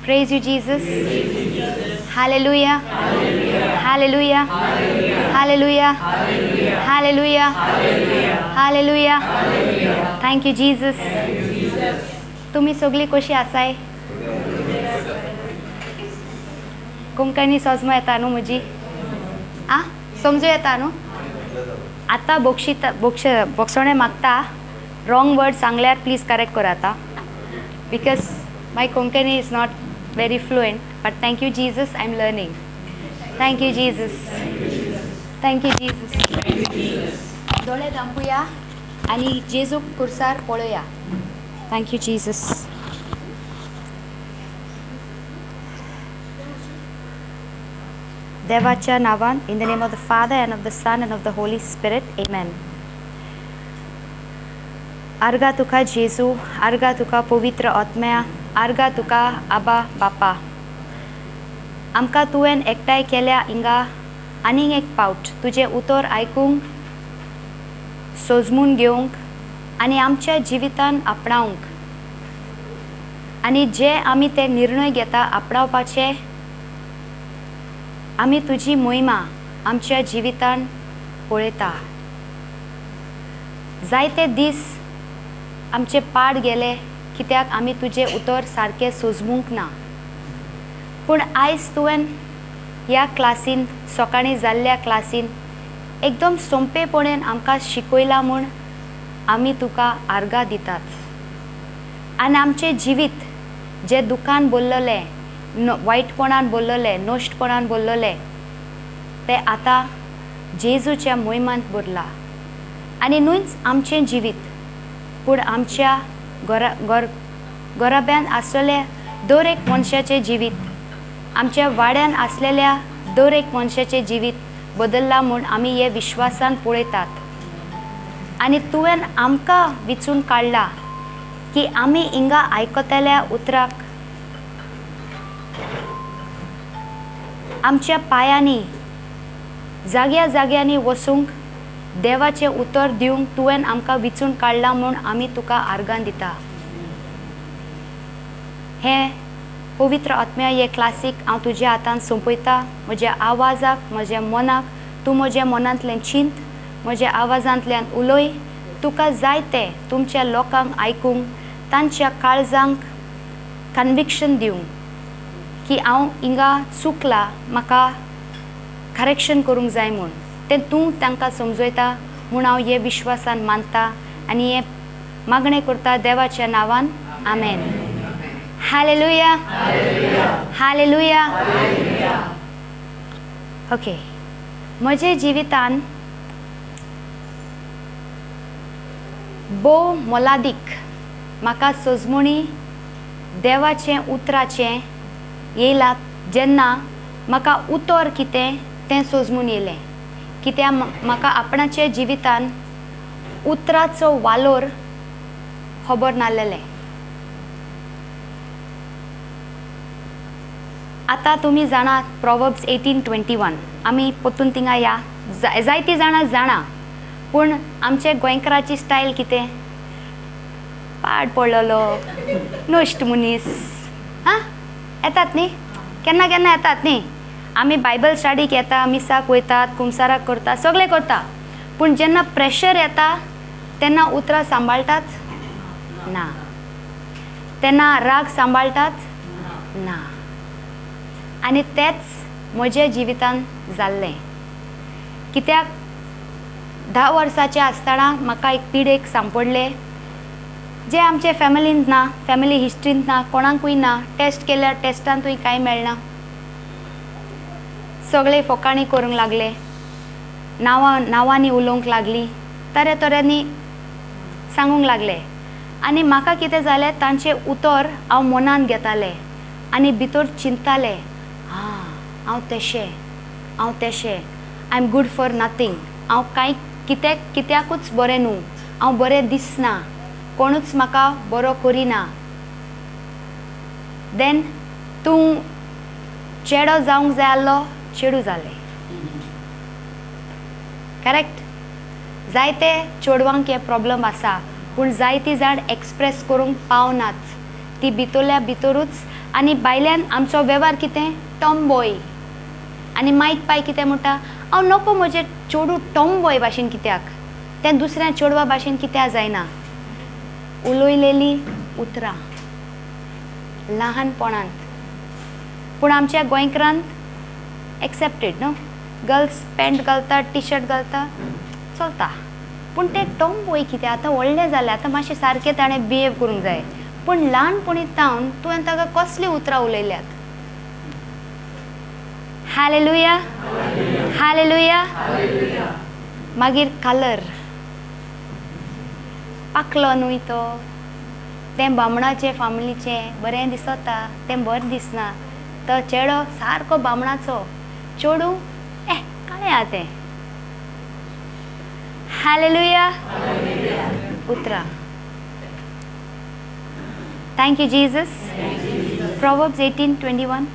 Praise you, Jesus. Hallelujah. Hallelujah. Hallelujah. Hallelujah. Hallelujah. Thank you, Jesus. तुम्ही सगळी कशी आसाय? कोंकणी समजूं येता न्हू म्हजी? समजूं येता न्हू? आतां बोक्षणे मागता रॉंग वर्ड सांगल्यार प्लीज करेक्ट कर आता, because my Konkani is not very fluent, but thank you Jesus, I'm learning. Thank you Jesus. Thank you Jesus. डोळे धांपूया आणि जेजू कुर्सार पळोवया. Thank you Jesus. देवाच्या नावान, in the name of the Father and of the Son and of the Holy Spirit, amen. आर्गा तुका जेजू, आर्गा तुका पवित्र आत्म्या, आर्गा तुका आबा बापा. आमकां तुवें एकठांय केल्या हिंगा आनीक एक पावट तुजें उतर आयकूंक, सोजमून घेवंक आनी आमच्या जिवितान आपणावंक, आनी जे आमी ते निर्णय घेता आपणावपाचे, आमी तुजी मोहिमा आमच्या जिवितान पळयता. जायते दीस आमचे पाड गेले कित्याक आमी तुजें उतर सारकें सोजमूंक ना. पूण आयज तुवें ह्या क्लासीन, सकाळीं जाल्ल्या क्लासीन एकदम सोंपेपणान आमकां शिकयलां म्हूण आमी तुका आर्गां दितात. आनी आमचें जिवीत जे दुखान भरलेलें, वायटपणान भरलेलें, नश्टपणान भरलेलें, तें आतां जेजूच्या मोहिमांत भरलां. आनी न्हूच आमचें जिवीत, पूण आमच्या घराब्यान आसलेल्या दर एक मनशाचें जिवीत, आमच्या वाड्यान आसलेल्या दर एक मनशाचें जिवीत बदल्लां म्हूण आमी हे विश्वासान पळयतात. आनी तुवें आमकां विचून काडला की आमी हिंगा आयकतल्या उतराक आमच्या पायांनी जाग्या जाग्यांनी वचूंक देवाचें उतर दिवंक तुवें आमकां विचून काडलां म्हूण आमी तुका आर्गां दिता. हे पवित्र आत्म्या हे क्लासीक हांव तुज्या हातान सोंपयता. म्हज्या आवाजाक, म्हज्या मनाक तूं म्हज्या मनांतल्यान चिंत, म्हज्या आवाजांतल्यान उलय. तुका जाय ते तुमच्या लोकांक आयकूंक, तांच्या काळजांक कन्विक्शन दिवंक की हांव हिंगा चुकलां, म्हाका करेक्शन करूंक जाय म्हूण तें तूं तांकां समजयता म्हूण हांव हे विश्वासान मानता आनी हे मागणें करता देवाच्या नांवान. आमेन. हालेलुया. हालेलुया. ओके. म्हजे जिवितान भोव मोलादीक म्हाका सजमणी देवाचें उतराचें येयलां जेन्ना म्हाका उतर कितें तें सजमून येयलें. कित्याक म्हाका आपणाच्या जिवितान उतराचो वालोर खबर नासलेलें. आतां तुमी जाणात प्रोवर्ब्स 18:21 आमी पोतून थिंगा या. जायतीं जाणां जाणा, पूण आमचे गोंयकाराची स्टायल कितें? पाड पडलेलो, नश्ट मनीस. येतात न्ही, केन्ना केन्ना येतात न्ही. आमी बायबल स्टडीक येता, मिसाक वयतात, कुमसाराक करता, सगळें करता, पूण जेन्ना प्रेशर येता तेन्ना उतरां सांबाळटात ना, तेन्ना राग सांबाळटात ना. आनी तेंच म्हज्या जिवितान जाल्लें. कित्याक 10 वर्साचें आसतना म्हाका एक पिडेक सांपडलें जे आमचे फॅमिलींत ना, फॅमिली हिस्ट्रींत ना, कोणाकूय ना. टेस्ट केल्यार टेस्टांतूय कांय मेळना. सगळे फोकाणी करूंक लागले, नांवांनी उलोवंक लागलीं, तरेतऱ्यांनी सांगूंक लागले. आनी म्हाका कितें जालें, तांचें उतर हांव मनान घेतालें आनी भितर चिंततालें, हांव तेशें, I am good for nothing, हांव कांय कित्याकूच बरें न्हू, हांव बरें दिसना, कोणूच म्हाका बरो करिना. देन तूं चेडो जावंक जाय आसलो, चेडू जालें. करेक्ट? जायते चेडवांक हे प्रॉब्लम आसा, पूण जायतीं जाण एक्सप्रेस करूंक पावनात. ती भितरल्या भितरूच आनी बायल्यान आमचो वेव्हार कितें टॉमबॉय आनी मायक पाय कितें म्हणटा हांव नको म्हजें चेडूं टॉमबॉय भाशेन कित्याक तें दुसऱ्या चेडवा भाशेन कित्याक जायना उलोयलेली उतरां ल्हानपणांत पूण आमच्या गोंयकारांत एक्सेप्टेड न्हू गर्ल्स पॅन्ट घालता टी शर्ट घालता चलता पूण ते टॉमबॉय कितें आतां व्हडलें जालें आतां मातशें सारकें ताणें बिहेव करूंक जाय पूण ल्हानपणींतावन तुवें ताका कसलीं उतरां उलयल्यात हालेलुया हालेलुया मागीर कलर पाकलो न्हय तो तें बामणाचे फामिलीचें बरें दिसता तें बरें दिसना तो चेडो सारको बामणाचो चेडूं काळें आहा तें हालेलुया उतरां thank you Jesus proverbs 18:21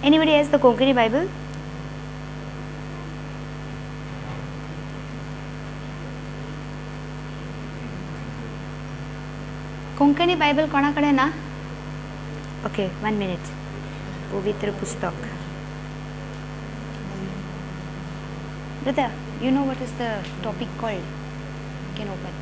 Anybody has the Konkani Bible? Konkani Bible कोणाकडे ना ओके 1 minute पवित्र पुस्तक brother you know what is the topic called can open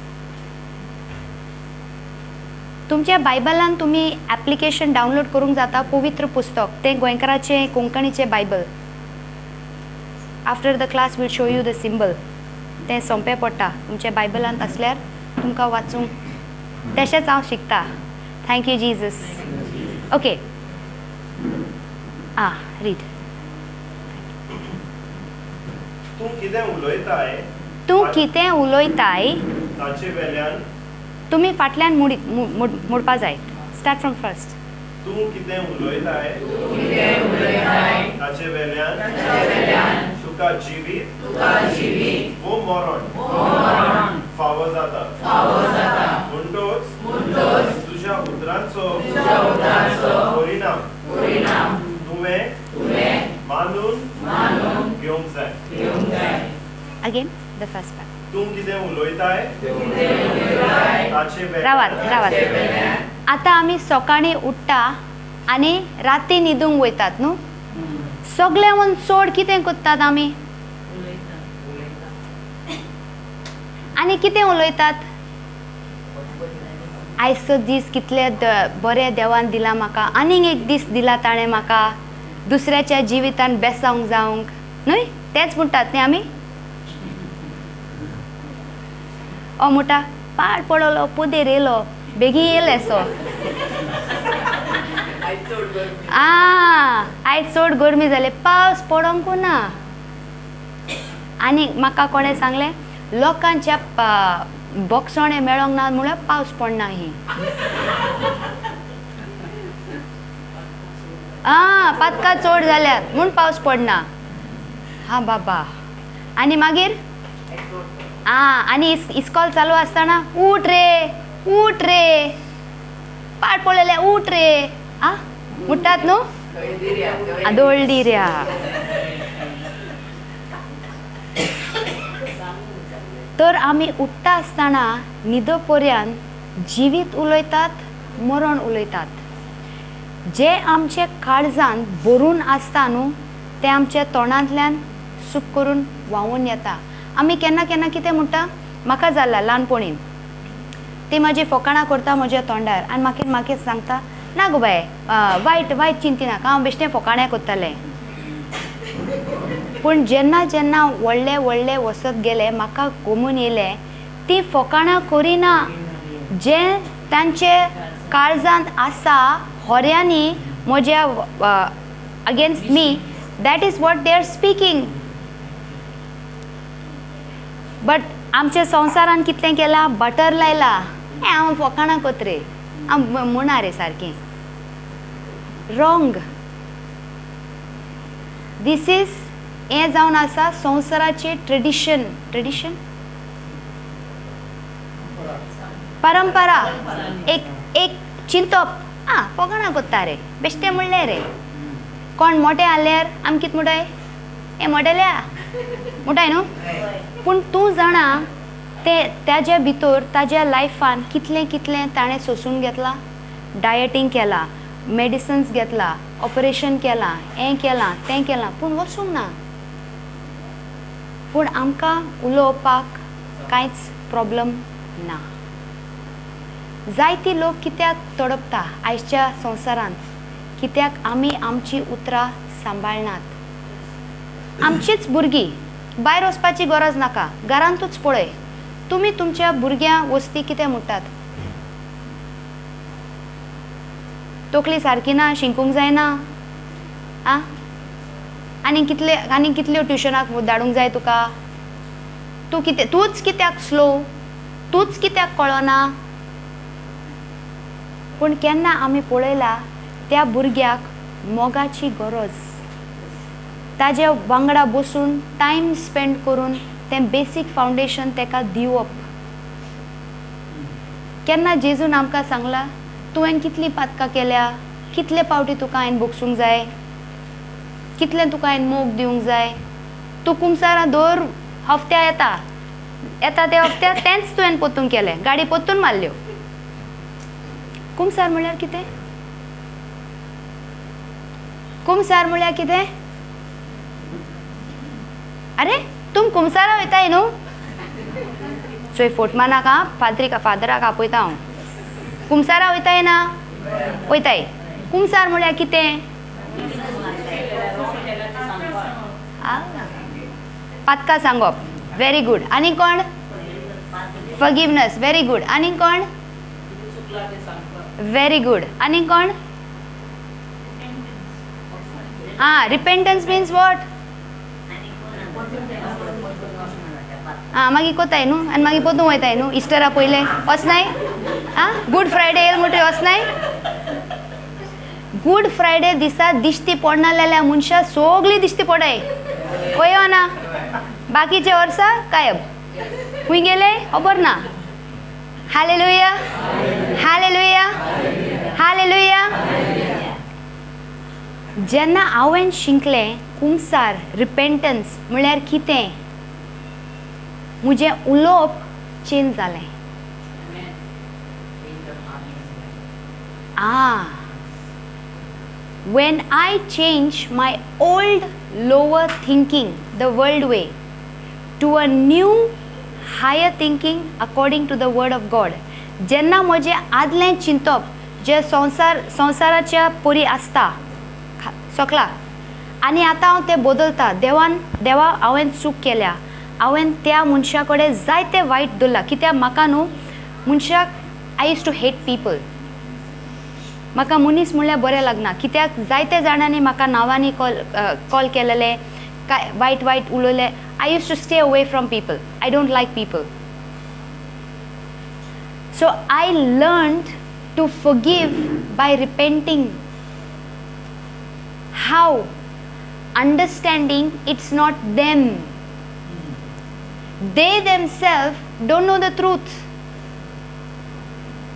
तुमच्या बायबलान तुम्ही ॲप्लिकेशन डाउनलोड करूंक जाता पवित्र पुस्तक तें गोंयकाराचें कोंकणीचें Bible after the class will show you the symbol तें सोंपें पडटा तुमच्या बायबलांत आसल्यार तुमकां वाचूंक तशेंच हांव शिकता thank you Jesus okay read तूं कितें उलयताय ताचे वेल्यान तुमी फाटल्यान मुडपा जाय स्टार्ट फ्रॉम फर्स्ट तूं कितें उलयताय ताचे वेल्यान तुका जिवीत वो मरण फावो जाता म्हणटोच तुज्या उतरांचो परिणाम तुवें मानून घेवंक जाय अगेन द फर्स्ट पार्ट तूं कितें उलयताय ताचे रावात आतां आमी सकाळीं उठ्ठा आनी राती न्हिदूंक वयतात न्हू सगळ्यान चड कितें करतात आमी आनी कितें उलयतात आयचो दीस कितले बरें देवान दिला म्हाका आनीक एक दीस दिला ताणें म्हाका दुसऱ्याच्या जिवितान बेसावंक जावंक न्हय तेंच म्हणटात न्ही आमी म्हणटा पाड पडलो पुदेर येयलो बेगीन येयले सो आयज चड गरमी जाले पावस पडोंक ना आनी म्हाका कोणें सांगलें लोकांच्या बोक्सोणे मेळोंक ना म्हळ्यार पावस पडना ही पातकां चड जाल्यात म्हूण पावस पडना हा बाबा आनी मागीर आनी इस्कॉल चालू आसतना उठ रे पाड पडलेले उठ रे म्हणटात न्हू दोळदिऱ्या तर आमी उठ्ठा आसतना न्हिदो पर्यंत जिवीत उलयतात मरण उलयतात जे आमचे काळजांत भरून आसता न्हू ते आमच्या तोंडांतल्यान सूख करून व्हांवून येता आमी केन्ना केन्ना कितें म्हणटा म्हाका जाला ल्हानपणीन ती म्हाजी फकाणां करता म्हज्या तोंडार आनी मागीर सांगता ना गो बाय वायट चिंती नाका हांव बेश्टें फकाणें करतलें पूण जेन्ना जेन्ना व्हडले वसत गेले म्हाका गमून येयलें ती फकाणां करिना जे तांचे काळजांत आसा खोऱ्यांनी म्हज्या against me that is what they are speaking but आमच्या संवसारान कितलें केलां बटर लायला हांव फकाणां कोत रे हांव म्हणा रे सारकें रॉंग दीस इज हें जावन आसा संवसाराचे ट्रेडिशन परंपरा एक एक चिंतप फकाणां कोत्ता रे बेश्टें म्हणलें रे कोण मोठे आल्यार आमी कितें म्हणटाय हे मोठेल्या म्हणटाय न्हू पूण तूं जाणा ते ताज्या भितर ताज्या लायफान कितलें कितलें ताणें सोसून घेतलां डायटींग केलां मेडिसिन्स घेतला ऑपरेशन केलां हें केलां तें केलां पूण वचूंक ना पूण आमकां उलोवपाक कांयच प्रॉब्लम ना जायती लोक कित्याक तडपता आयच्या संवसारांत कित्याक आमी आमची उतरां सांबाळनात आमचीच भुरगीं भायर वचपाची गरज नाका घरांतूच पळय तुमी तुमच्या भुरग्यांक वस्ती कितें म्हणटात तोकली सारकी ना शिंकूंक जायना आनी कितल्यो ट्युशनाक धाडूंक जाय तुका तूच कित्याक स्लो तूच कित्याक कळना पूण केन्ना आमी पळयला त्या भुरग्याक मोगाची गरज ताजे वांगडा बसून टायम स्पेंड करून तें बेसीक फावंडेशन ताका दिवप केन्ना जेजून आमकां सांगला तुवें कितलीं पातकां केल्या कितले पावटी तुका हांवें बोगसूंक जाय कितलें तुका हांवें मोग दिवंक जाय तूं कुमसारां दर हफ्त्या येता ते हफ्त्या तेंच तुवें पोत्तून केलें गाडी पोत्तून मारल्यो कुमसार म्हळ्यार कितें कुमसार म्हळ्यार कितें अरे तुम कुमसारा वयताय न्हू चोय फोटमानाक फादराक आपयता हांव कुमसारा वयताय ना वयताय कुमसार म्हळ्यार कितें पातकां सांगप व्हेरी गूड आनी कोण फॉरगिवनेस व्हेरी गूड आनी कोण व्हेरी गूड आनी कोण रिपेंटन्स मीन्स वॉट मागीर कोताय न्हू आनी मागीर पोतूं वयताय न्हू इस्टरा पयलें वचनाय गूड फ्रायडे येयलो म्हणटरी वचनाय गूड फ्रायडे दिसा दिश्टी पडना जाल्यार मनशां सगळीं दिश्टी पडाय वयो ना बाकीचे वर्सां गायब खूंय गेले खबर ना हालेलुया हालेलुया हालेलुया जेन्ना हांवें शिंकलें कुमसार रिपेंटन्स म्हळ्यार कितें म्हजें उलोवप चेंज जालें when I change my old lower thinking the world way to a new higher thinking according to the word of God जेन्ना म्हजें आदलें चिंतप जे संवसाराच्या परी आसता सकला आनी आतां हांव तें बदलता देवा हांवें चूक केल्या हांवें त्या मनशा कडेन जायते वायट दवरला कित्याक म्हाका न्हू मनशाक आय यूज टू हेट पीपल म्हाका मनीस म्हणल्यार बरें लागना कित्याक जायते जाणांनी म्हाका नांवांनी कॉल केलेले काय वायट उलयले I use to stay away from people I don't like people so I learned to forgive by repenting how understanding it's not them they themselves don't know the truth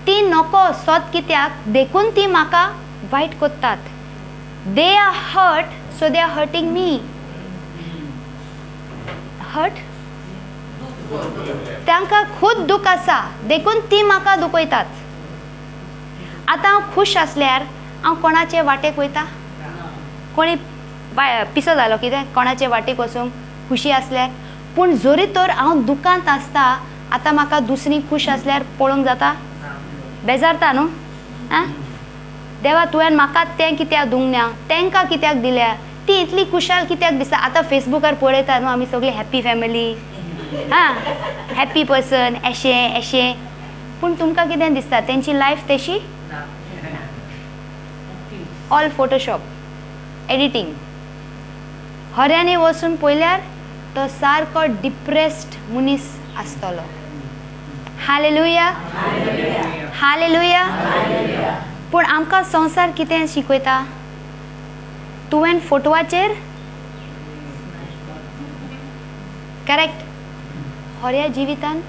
ती नको सोत कित्याक देखून ती म्हाका वायट कोत्तात they are hurt so they are hurting me hurt तांकां खूद दूख आसा देखून ती म्हाका दुखयतात आतां हांव खूश आसल्यार हांव कोणाचे वाटेक वयता कोणी पिसो जालो कितें कोणाचे वाटेक वचूंक खुशी आसल्यार पूण जोरी तर हांव दुखांत आसता आतां म्हाका दुसरीं खूश आसल्यार पळोवंक जाता बेजारता न्हू देवा तुवें म्हाका तें कित्याक दिवंक ना तांकां कित्याक दिल्या ती इतली खुशाल कित्याक दिसता आतां फेसबुकार पळयता न्हू आमी सगळी हॅप्पी फॅमिली हॅप्पी पर्सन एशें पूण तुमकां कितें दिसता तेंची लायफ तेशी ऑल फोटोशॉप एडिटींग खऱ्यांनी वचून पळयल्यार तो सारको डिप्रेस्ड मनीस आसतलो हालेलुया हालेलुया पूण आमकां संवसार कितें शिकयता तुवें फोटवाचेर करेक्ट खऱ्या जिवितान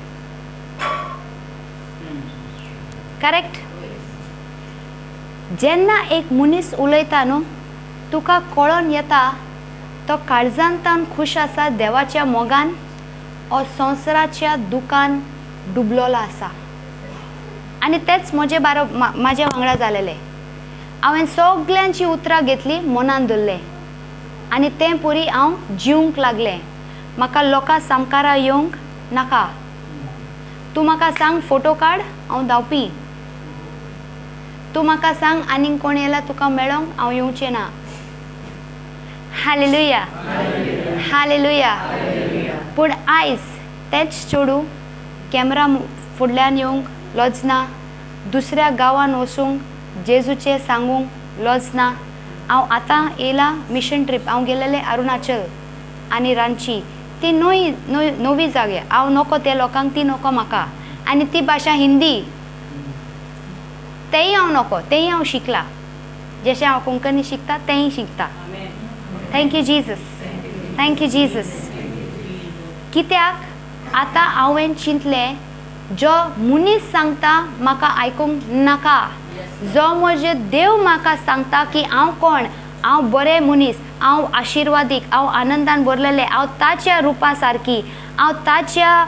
करेक्ट जेन्ना एक मनीस उलयता न्हू तुका कळोन येता तो काळजांतान खुश आसा देवाच्या मोगान ओ संवसाराच्या दुकान डुबलोला आसा आनी तेच म्हाजे वांगडा जालेले हांवें सगल्यांची उतरां घेतली मनान धरलें आनी तें पुरी हांव जिवंक लागलें म्हाका लोकां सामकारा येवंक नाका तूं म्हाका सांग फोटो काड हांव धांवपी तूं म्हाका सांग आनीक कोण येयला तुका मेळोंक हांव येवचें ना हालेलुया हालेलुया पूण आयज तेच चेडूं कॅमेरा फुडल्यान येवंक लजना दुसऱ्या गांवान वचूंक जेजूचें सांगूंक लजना हांव आतां येयलां मिशन ट्रीप हांव गेलेलें अरुणाचल आनी रांची ती नवी जागे हांव नोको त्या लोकांक ती नोको म्हाका आनी ती भाशा हिंदी तेंय हांव नोको तेंय हांव शिकलां जशें हांव कोंकणी शिकता तेंय शिकता थँक यू जीजस कित्याक आतां हांवें चिंतलें जो मनीस सांगता म्हाका आयकूंक नाका जो म्हजे देव म्हाका सांगता की हांव कोण हांव बरें मनीस हांव आशिर्वादीक हांव आनंदान भरलेलें हांव ताच्या रुपा सारकी हांव ताच्या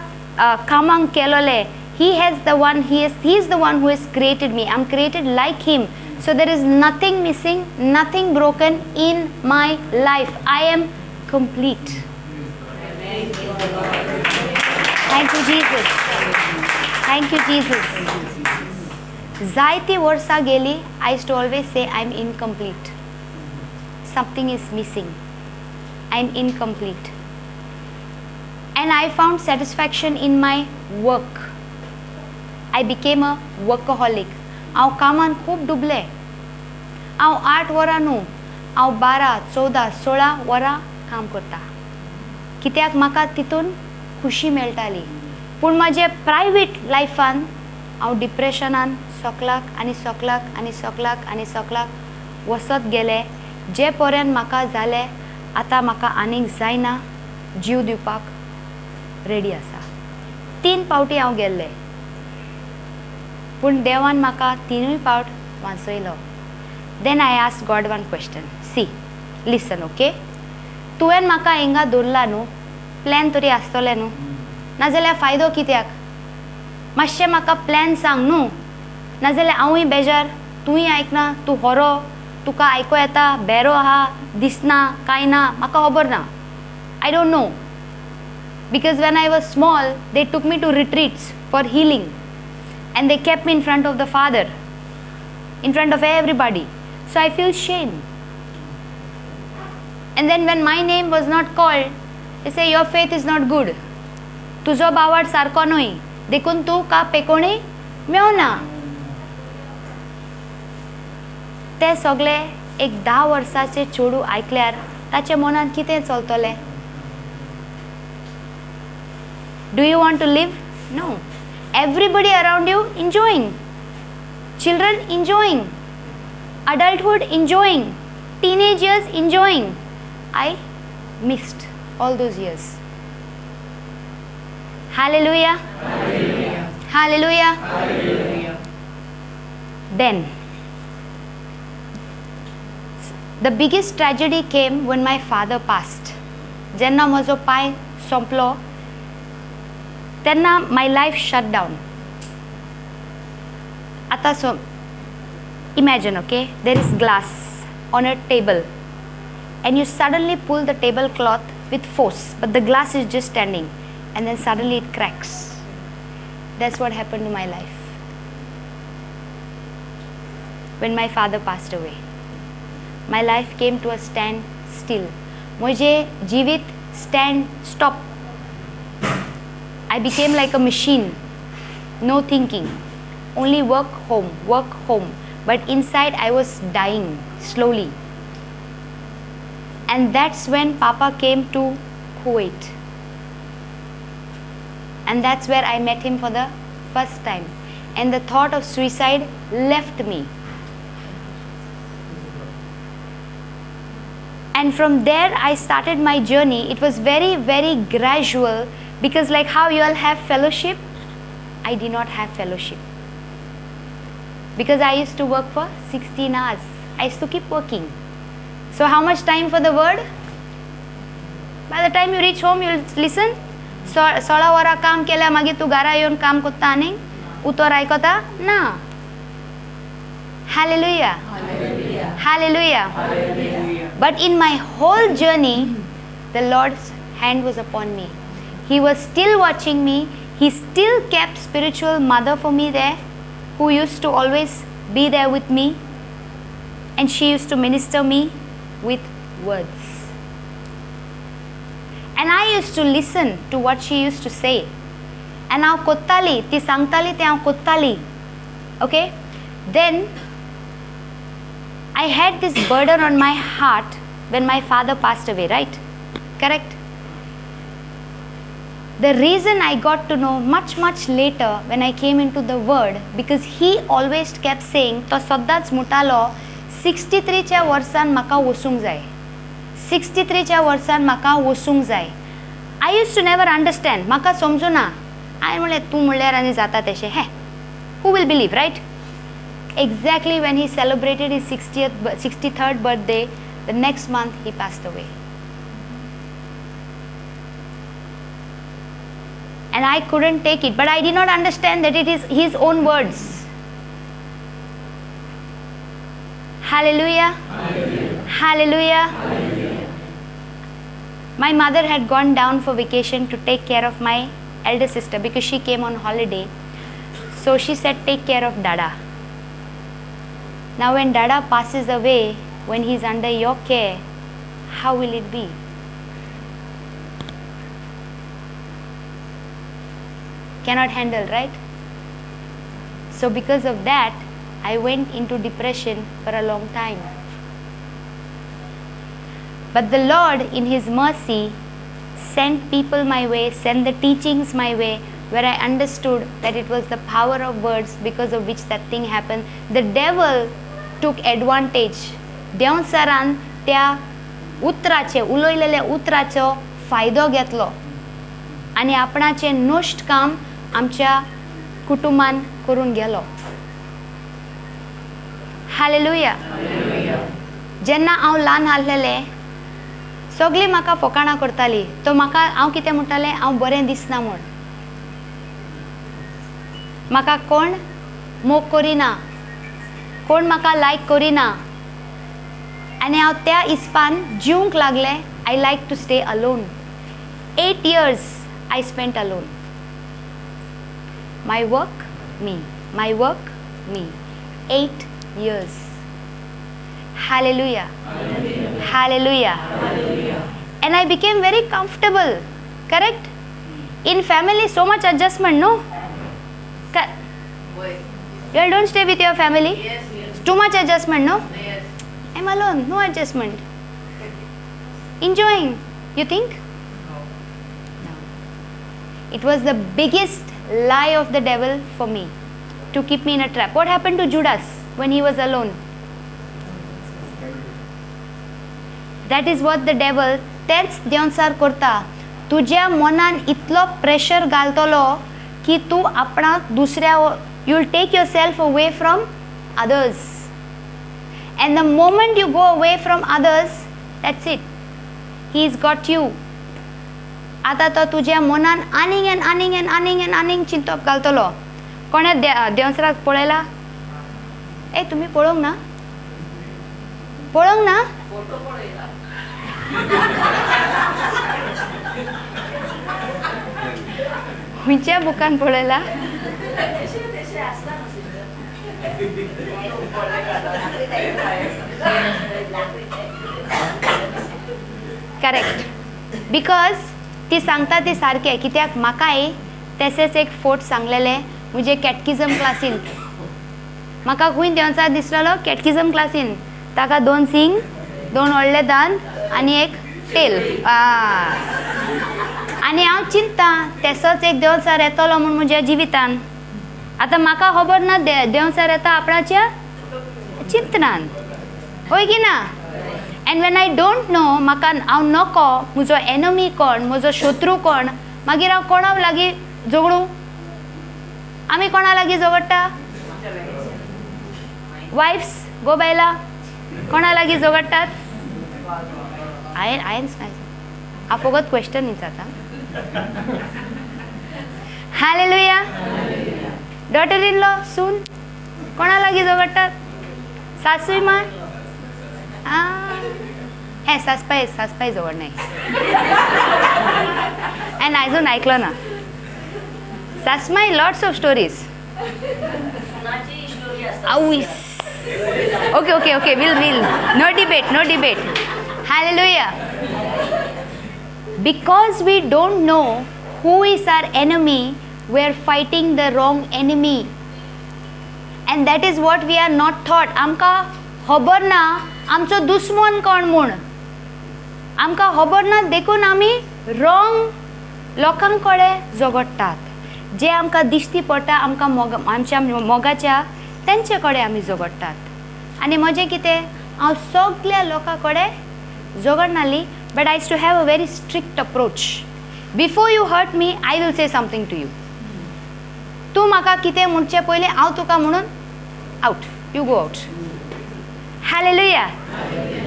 कामांक केलोलें he is the one who has created me I'm created like him so there is nothing missing nothing broken in my life I am complete thank you Jesus जायती वर्सां गेली I used to always say I'm incomplete something is missing I'm incomplete and I found satisfaction in my work I became a workaholic हांव कामान खूब डुबलें हांव 8 वरां न्हू हांव 12, 14, 16 वरां काम करता कित्याक म्हाका तितून खुशी मेळटाली पूण म्हजे प्रायवेट लायफान हांव डिप्रेशनान सोकलाक वसत गेलें जे पर्यंत म्हाका जालें आतां म्हाका आनीक जायना जीव दिवपाक रेडी आसा 3 फावटी हांव गेल्लें पूण देवान म्हाका 3 फावट वाचयलो then I ask God one question see listen okay तुवें म्हाका हिंगा दवरला न्हू प्लॅन तरी आसतलें न्हू नाजाल्यार फायदो कित्याक मातशें म्हाका प्लॅन सांग न्हू नाजाल्यार हांवूय बेजार तूंय आयकना तूं होरो तुका आयको येता बेरो आहा दिसना कांय ना म्हाका खबर ना I don't know because when I was small they took me to retreats for healing and they kept me in front of the Father, in front of everybody. So I feel shame. And then when my name was not called, they say your faith is not good. तुजो बावाड सारको न्हय देखून तूं का पेकोणी मेवना ते सगळे एक 10 वर्साचे चेडूं आयकल्यार ताच्या मनान कितें चलतलें Do you want to live? No. Everybody around you enjoying, children enjoying, adulthood enjoying, teenage years enjoying. I missed all those years. Hallelujah. Hallelujah. Hallelujah. Hallelujah. Then the biggest tragedy came when my father passed. Jenna म्हजो पाय संपलो तेन्ना my life shut down. Ata so imagine, okay, there is glass on a table and you suddenly pull the tablecloth with force but the glass is just standing and then suddenly it cracks. That's what happened to my life when my father passed away. My life came to a stand still. मुझे जीवित stop. I became like a machine, no thinking, only work home. But inside I was dying slowly. And that's when Papa came to Kuwait. And that's where I met him for the first time. And the thought of suicide left me. And from there I started my journey. It was very, very gradual, because like how you all have fellowship, I did not have fellowship. Because I used to work for 16 hours. I used to keep working. So how much time for the word? By the time you reach home, you'll listen. 16 वरा काम केल्या मागीर तू घरा येऊन काम कोत्ता आनी उतर आयकता ना. Hallelujah. Hallelujah. But in my whole journey, the Lord's hand was upon me. He was still watching me. He still kept spiritual mother for me there, who used to always be there with me, and she used to minister me with words. And I used to listen to what she used to say. And हांव कोत्ताली, ती सांगताली ते हांव कोत्ताली. Okay? Then I had this burden on my heart when my father passed away, right? Correct? The reason I got to know much, much later when I came into the word, because he always kept saying, तो सदांच म्हणटालो 63 च्या वर्सान म्हाका वसूंक जाय. 63 च्या वर्सान म्हाका वसूंक जाय. I used to never understand. म्हाका समजुना. हांवें म्हणलें तूं म्हणल्यार आनी जाता तशें. हे, who will believe, right? Exactly when he celebrated his 63rd birthday, the next month he passed away. And I couldn't take it, but I did not understand that it is his own words. Hallelujah. Hallelujah. Hallelujah. My mother had gone down for vacation to take care of my elder sister because she came on holiday. So she said, take care of Dada. Now when Dada passes away, when he's under your care, how will it be? Cannot handle, right? So because of that, I went into depression for a long time. But the Lord, in His mercy, sent people my way, sent the teachings my way, where I understood that it was the power of words because of which that thing happened. The devil took advantage. देव सरान त्या उतराचे उलोयलेल्या उतराचो फायदो घेतलो आनी आपणाचे नोश्ट काम आमच्या कुटुंबान करून गेलो. हालेलुया. जेन्ना हांव ल्हान आसलेलें सगळीं म्हाका फकाणां करतालीं. तो म्हाका हांव कितें म्हणटालें, हांव बरें दिसना म्हूण. म्हाका कोण मोग करिना, कोण म्हाका लायक करिना, आनी हांव त्या हिसपान जिवंक लागलें. I like to stay alone. 8 years I spent alone. My work, me. My work, me. 8 years. Hallelujah. Hallelujah. Hallelujah. Hallelujah. And I became very comfortable. Correct? In family, so much adjustment, no? You all don't stay with your family? Yes, yes. Too much adjustment, no? Yes. I'm alone, no adjustment. Enjoying, you think? No. It was the biggest lie of the devil for me, to keep me in a trap. What happened to Judas when he was alone? That is what the devil, तेच देवसार करता. तुझ्या मनान इतलो pressure घालतलो की तू आपणाक दुसऱ्या, you will take yourself away from others. And the moment you go away from others, that's it. He's got you. आता तो तुझ्या मनान आनींग चिंतप घालतलो. कोणे देवसराक पळयला? ए तुम्ही पळोवंक ना? पळोवंक ना? फोटो पळयला. खंयच्या बुकान पळयला? तशें आसता करेक्ट. बिकॉज ती सांगता ती सारकें. कित्याक म्हाकाय तशेंच एक फोट सांगलेलें म्हजे कॅटकिझम क्लासीन. म्हाका खंय देवचार दिसलेलो कॅटकिझम क्लासीन. ताका 2 सिंग, 2 व्हडले दांत आनी एक टेल. आनी हांव चिंत्ता तसोच एक देवचार येतलो म्हूण म्हज्या जिवितान. आतां म्हाका खबर ना देवचार येता आपणाच्या चिंतनान. होय की ना? And when I don't no म्हाका हांव नको म्हजो एनमी कोण म्हजो शत्रू कोण मागीर हांव कोणा लागीं झगडूं आमी कोणा लागीं झगडटा वायफ्स गो बायला कोणा लागीं झगडटात I forgot question विचारता Hallelujah. Daughter in law soon कोणा लागीं झगडटात सासूय माय हे सासपाय झगड नाही एंड आयजून आयकलो ना सासमाय लॉट्स ऑफ स्टोरीज सुनाची स्टोरी असतात आवीस okay we'll no debate hallelujah because we don't know who is our enemy we are fighting the wrong enemy and that is what we are not taught आमका खबर ना आमचो दुश्मन कोण म्हूण आमका खबर ना देखून आमी रॉंग लोकांक कडेन झगडटात जे आमकां दिश्टी पडटा आमकां आमच्या मोगाच्या तेंचे कडेन आमी झगडटात आनी म्हजें कितें हांव सगळ्या लोकां कडेन झगडनाली but I too have a very strict approach before you hurt me I will say something to you तूं म्हाका कितें म्हणचे पयलीं हांव तुका म्हणून out you go out Hallelujah.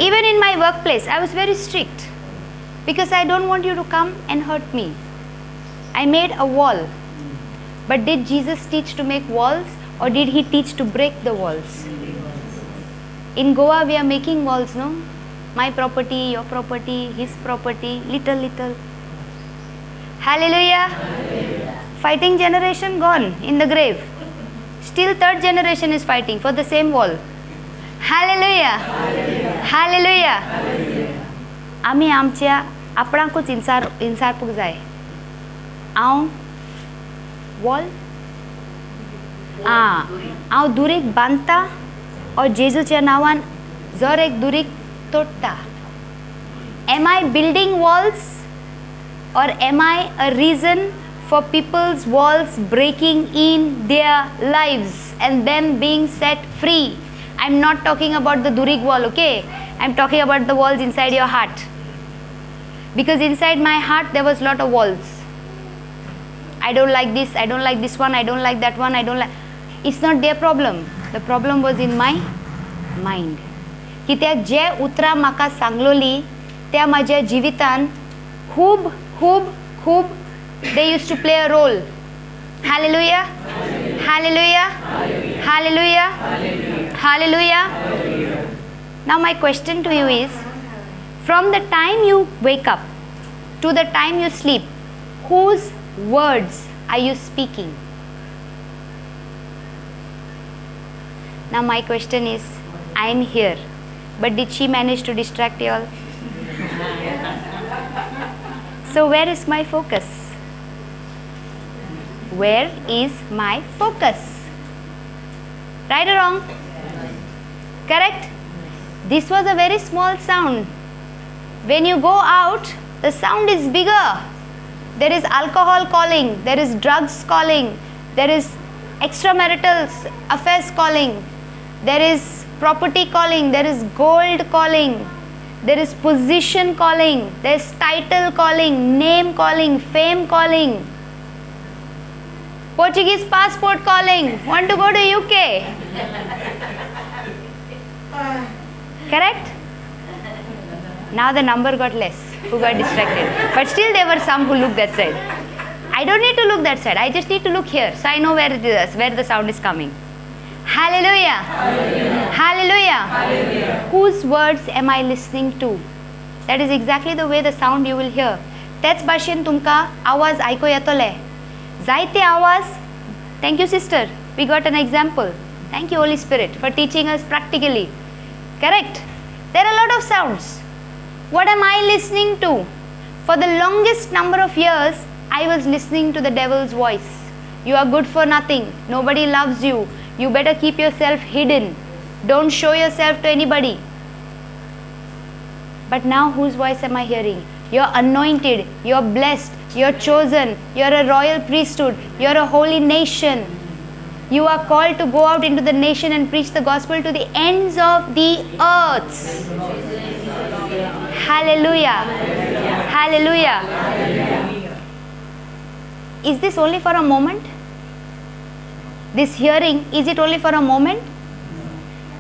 Even in my workplace I was very strict because I don't want you to come and hurt me. I made a wall. But did Jesus teach to make walls or did he teach to break the walls? In Goa we are making walls, no? My property, your property, his property, little. Hallelujah. Fighting generation gone in the grave. Still third generation is fighting for the same wall. Hallelujah. आमी आमच्या आपणाकूच इंसारपूक जाय हांव wall हांव दुरीक बांदता और जेजूच्या नांवान जर एक दुरीक तोडटा am I building walls or am I a reason for people's walls breaking in their lives and them being set free? I'm not talking about the durig wall, okay? I'm talking about the walls inside your heart. Because inside my heart there was lot of walls. I don't like this, I don't like this one, I don't like that one, I don't like... It's not their problem. The problem was in my mind. कित्याक जे उतरां म्हाका सांगलोली त्या म्हाज्या जिवितान खूब they used to play a role. Hallelujah. Hallelujah. Hallelujah. Hallelujah. Now my question to you is, from the time you wake up to the time you sleep, whose words are you speaking? Now my question is, I am here, but did she manage to distract you all? So where is my focus? Where is my focus? Right or wrong? Correct? This was a very small sound. When you go out, the sound is bigger. There is alcohol calling, there is drugs calling, there is extramarital affairs calling, there is property calling, there is gold calling, there is position calling, there is title calling, name calling, fame calling, Portuguese passport calling, want to go to UK. Correct? Now the number got less who got distracted, but still there were some who looked that side. I don't need to look that side, I just need to look here so I know where it is, where the sound is coming. Hallelujah. Hallelujah. Hallelujah. Hallelujah. Whose words am I listening to? That is exactly the way the sound you will hear. तेच भाशेन तुमकां आवाज आयको येतले. जायते आवाज. Thank you sister. We got an example. Thank you Holy Spirit for teaching us practically. Correct? There are a lot of sounds. What am I listening to? For the longest number of years, I was listening to the devil's voice. You are good for nothing. Nobody loves you. You better keep yourself hidden. Don't show yourself to anybody. But now whose voice am I hearing? You're anointed, you're blessed, you're chosen, you're a royal priesthood, you're a holy nation. You are called to go out into the nation and preach the gospel to the ends of the earth. Hallelujah. Hallelujah. Is this only for a moment? This hearing, is it only for a moment?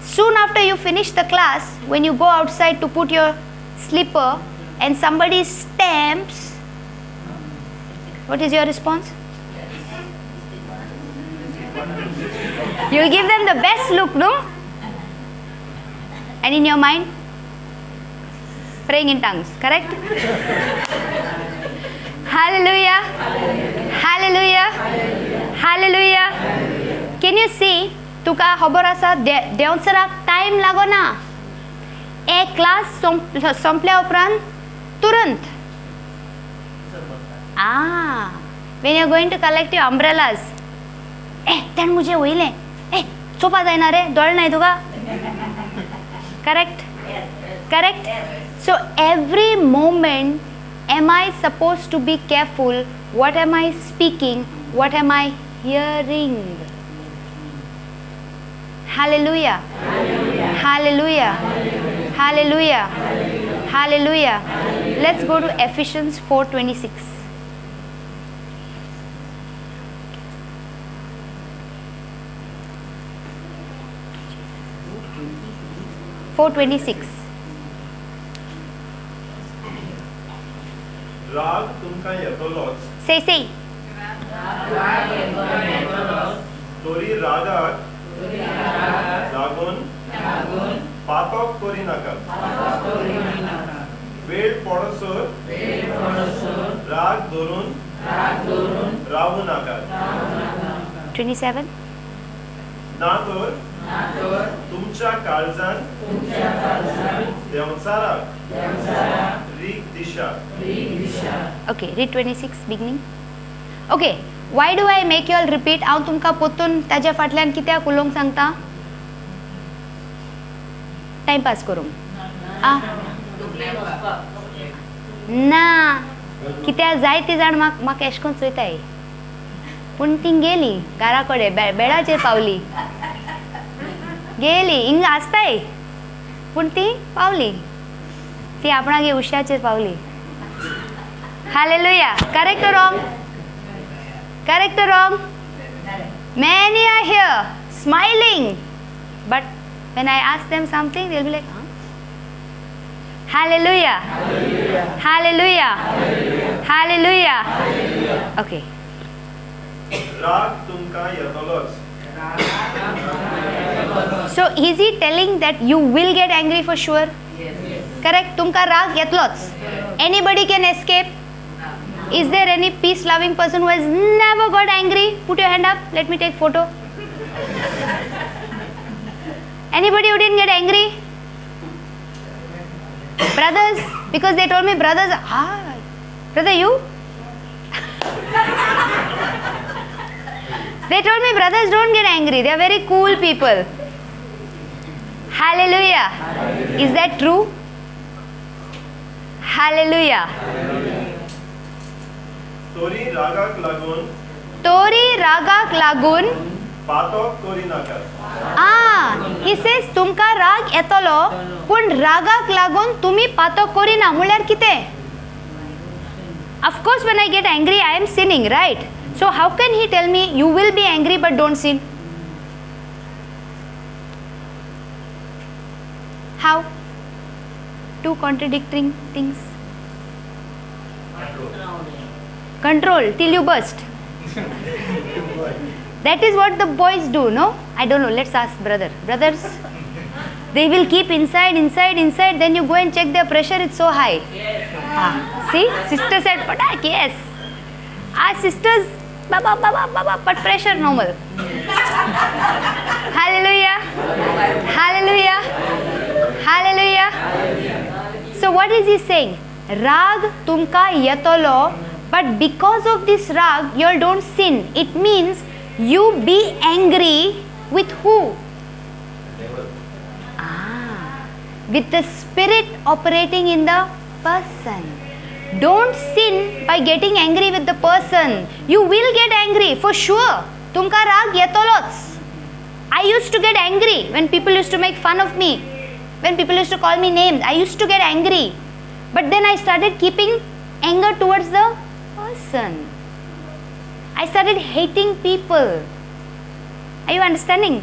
Soon after you finish the class, when you go outside to put your slipper and somebody stamps, what is your response? You'll give them the best look, no? And in your mind, praying in tongues, correct? Hallelujah. Hallelujah. Hallelujah. Can you see? तुका खबर आसा देंवसराक time लागो ना. एक class संपल्या उपरांत तुरंत. When you're going to collect your umbrellas, त्यान मुझे वयले, चोपा जायना रे, दोळ नाही तुका. Correct? Correct? So every moment, am I supposed to be careful? What am I speaking? What am I hearing? Hallelujah. Hallelujah. Hallelujah. Hallelujah. Let's go to Ephesians 4:26. राग तुमकां येतलोच. Say. तोरी रागाक लागून पातक करी नाका. वेळ पडसर राग धरून रावू नाका. 27. ना तर तुमच्या काळजान देंवचाराक rig Disha. Okay, read 26 beginning. Okay, why do I make you all repeat? हांव तुमकां पोत्तून ताज्या फाटल्यान कित्याक उलोवंक सांगता? टाइमपास करूंक. ना, कित्याक जायती जाण म्हाका एश कोन्न चोयताय. पूण ती गेली घरा कडेन बेडाचेर पावली. गेली हिंग आसताय पूण ती पावली. ती आपणागे उश्याचेर पावली. Hallelujah. Correct or wrong? Correct or wrong? Many are here smiling, but when I ask them something, they'll be like, huh? Hallelujah. Hallelujah. Hallelujah. Okay. राग तुमकां येतलोच. So is he telling that you will get angry for sure? Correct. तुमका राग येतलोच. Anybody can escape? Is there any peace loving person who has never got angry? Put your hand up. Let me take photo. Anybody who didn't get angry? Brothers, because they told me brothers, brother you? They told me brothers don't get angry. They are very cool people. Hallelujah. Is that true? Hallelujah. तोरी रागाक लागून पातक करी नाका. He says तुमका राग येतलो पूण रागाक लागून तुम्ही पातक करिना म्हळ्यार कितें? Of course when I get angry I am sinning, right? So how can he tell me you will be angry but don't sin? How? Two contradicting things. Control till you burst. That is what the boys do, no? I don't know. Let's ask brothers. They will keep inside. Then you go and check their pressure. It's so high. See, sister said, "Patak, yes." Our sisters, baba, but pressure normal. Hallelujah. Hallelujah. Hallelujah. So what is he saying? Rag tumka yatolo, but because of this rag, you all don't sin. It means you be angry with who? With the spirit operating in the person. Don't sin by getting angry with the person. You will get angry for sure. Tumka rag yatolots. I used to get angry when people used to make fun of me. When people used to call me names, I used to get angry. But then I started keeping anger towards the person. I started hating people. Are you understanding?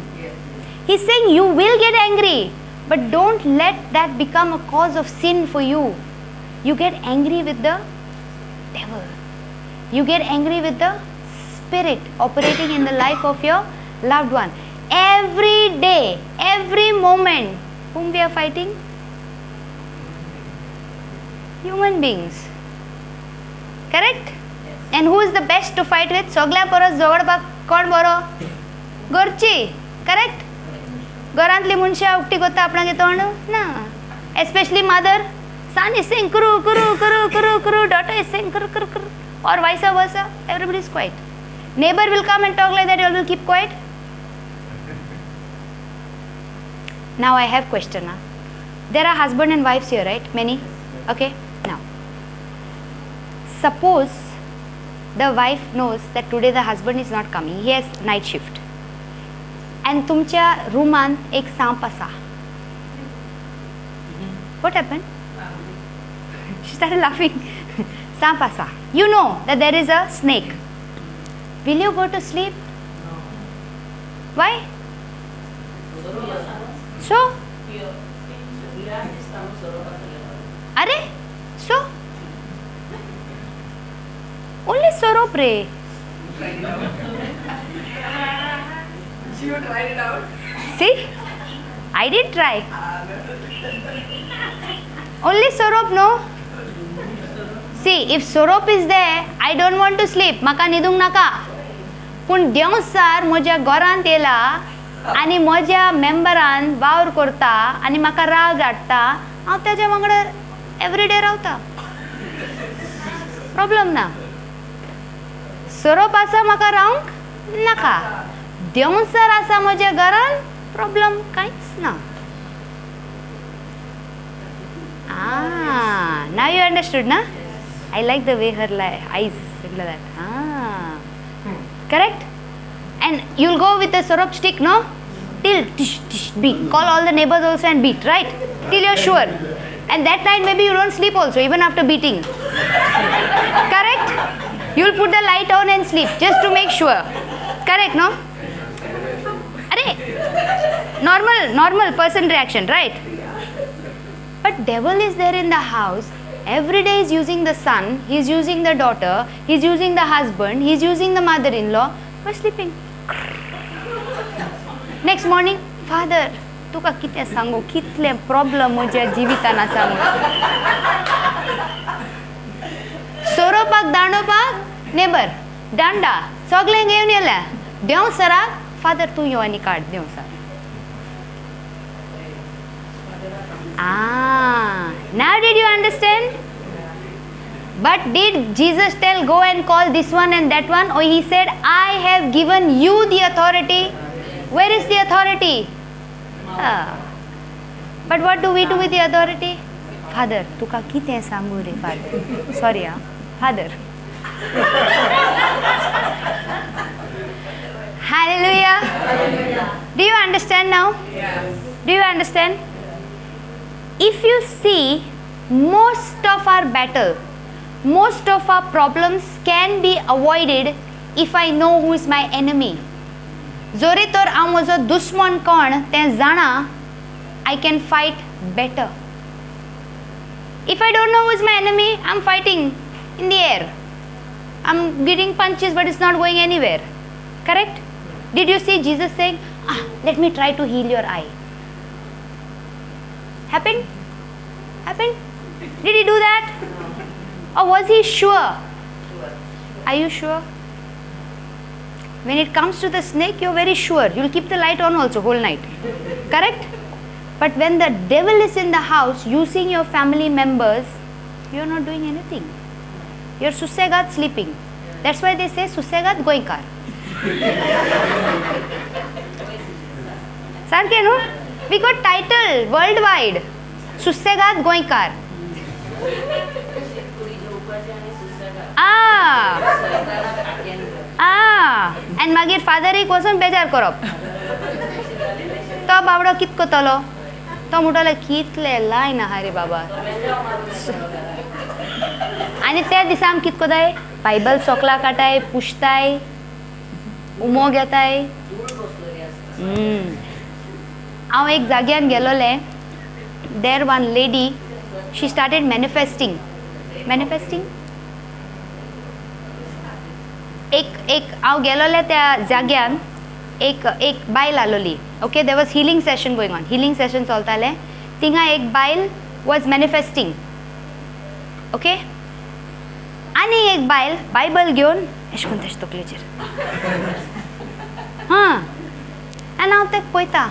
He's saying you will get angry, but don't let that become a cause of sin for you. You get angry with the devil. You get angry with the spirit operating in the life of your loved one. Every day, every moment, whom we are fighting? Human beings. Correct? And who is the best to fight with? Sogल्या परस जवळपास कोण बरो? घरची. Correct? घरांतली मनशां उक्ती कोत्ता आपणागे तोंड ना. Especially mother. Son is saying kuru kuru kuru kuru kuru. Daughter is saying kuru kuru kuru. Or vice versa. Everybody is quiet. Neighbor will come and talk like that. You all will keep quiet. Now I have question. There are husband and wives here, right? Many. Okay. Now, suppose the wife knows that today the husband is not coming. He has night shift. And तुमच्या रूमांत एक सांप आसा. What happened? She started laughing. सांप आसा. You know that there is a snake. Will you go to sleep? Why? So? Are? So? Only sorop re. You tried it out. See? I did try. Only sorop, no? See, if sorop is there, I don't want to sleep. Maka nidung naka. पूण देवसार म्हज्या घरांत येला आनी म्हज्या मेंबरान वावर करता आनी म्हाका राग हाडटा, हांव तेज्या वांगडा एवरीडे रावता. प्रॉब्लम ना. सोरोप आसा म्हाका रावंक नाका. देवसार आसा म्हज्या घरान, प्रॉब्लम कांयच ना. Now you understood, na? I like the way her eyes look like that. Correct? And you'll go with the sorop stick, no? Till tish tish beat. Call all the neighbors also and beat, right? Till you're sure. And that night maybe you don't sleep also, even after beating. Correct? You'll put the light on and sleep just to make sure. Correct, no? Normal person reaction, right? But devil is there in the house. Every day he's using the son, he's using the daughter, he's using the husband, he's using the mother-in-law. We're sleeping. Next morning, father, तुका कितें सांगू, कितले problem म्हज्या जिवितान आसा म्हणून. सोरोपाक दांडोवपाक neighbour दांडा सगळें घेवन येल्या. देवसराक फादर तूं यो आनी काड Devsar. Now did you understand? But did Jesus tell go and call this one and that one? Or he said, I have given you the authority. Where is the authority? But what do we do with the authority? Father, तुका कितें सांगू रे father. Sorry, father. Hallelujah. Do you understand now? Yes. Do you understand? If you see, most of our battle, most of our problems can be avoided if I know who is my enemy. जोरी तर हांव म्हजो दुश्मन कोण तें जाणा, I can fight better. If I don't know who is my enemy, I'm fighting in the air. I'm getting punches, but it's not going anywhere. Correct? Did you see Jesus saying, let me try to heal your eye? Happened? Happened? Did he do that? Or was he sure? Are you sure? When it comes to the snake, you're very sure. You'll keep the light on also whole night. Correct? But when the devil is in the house using your family members, you're not doing anything. You're susegat sleeping. That's why they say susegat goinkar. Sarke, no? We got title worldwide. Susegat goinkar. And मागीर फादरीक वचून बेजार करप. तो बाबडो कित कोतलो, तो म्हणटलो कितले लायन आहा रे बाबा. आनी त्या दिसा आमी कितें कोताय बायबल सोकला काटाय पुसताय उमो घेताय. हांव एक जाग्यान गेलोले. There one lady she started manifesting एक हांव गेलोले त्या जाग्यान एक बायल आलोली. Okay there was healing session going on. Healing session चलताले. थिंगा एक बायल वॉज मॅनिफेस्टींग. ओके आनी एक बायल बायबल घेवन एश कोन्न तेश तकलेचेर हां आनी हांव तेका पळयता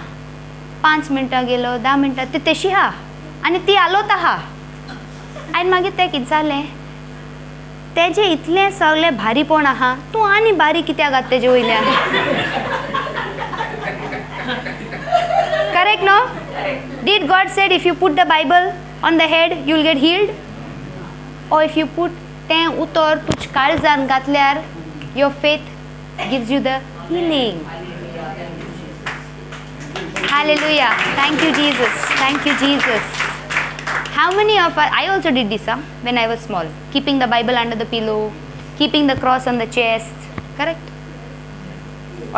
5 मिनटां गेलो 10 मिनटां ती तेशी आहा आनी ती आलोत आहा. आनी मागीर तेका विचारलें तेजें इतलें सगळें भारीपण आहा तूं आनी बारी कित्याक घात तेजे वयल्यान. Correct no. Did God said if you put the Bible on the head you will get healed और इफ यू पुट तें उतर तुज काळजान घातल्यार your faith gives you the healing. Hallelujah. Thank you, Jesus. Thank you, Jesus. How many of us, I also did this when I was small. Keeping the Bible under the pillow, keeping the cross on the chest. Correct?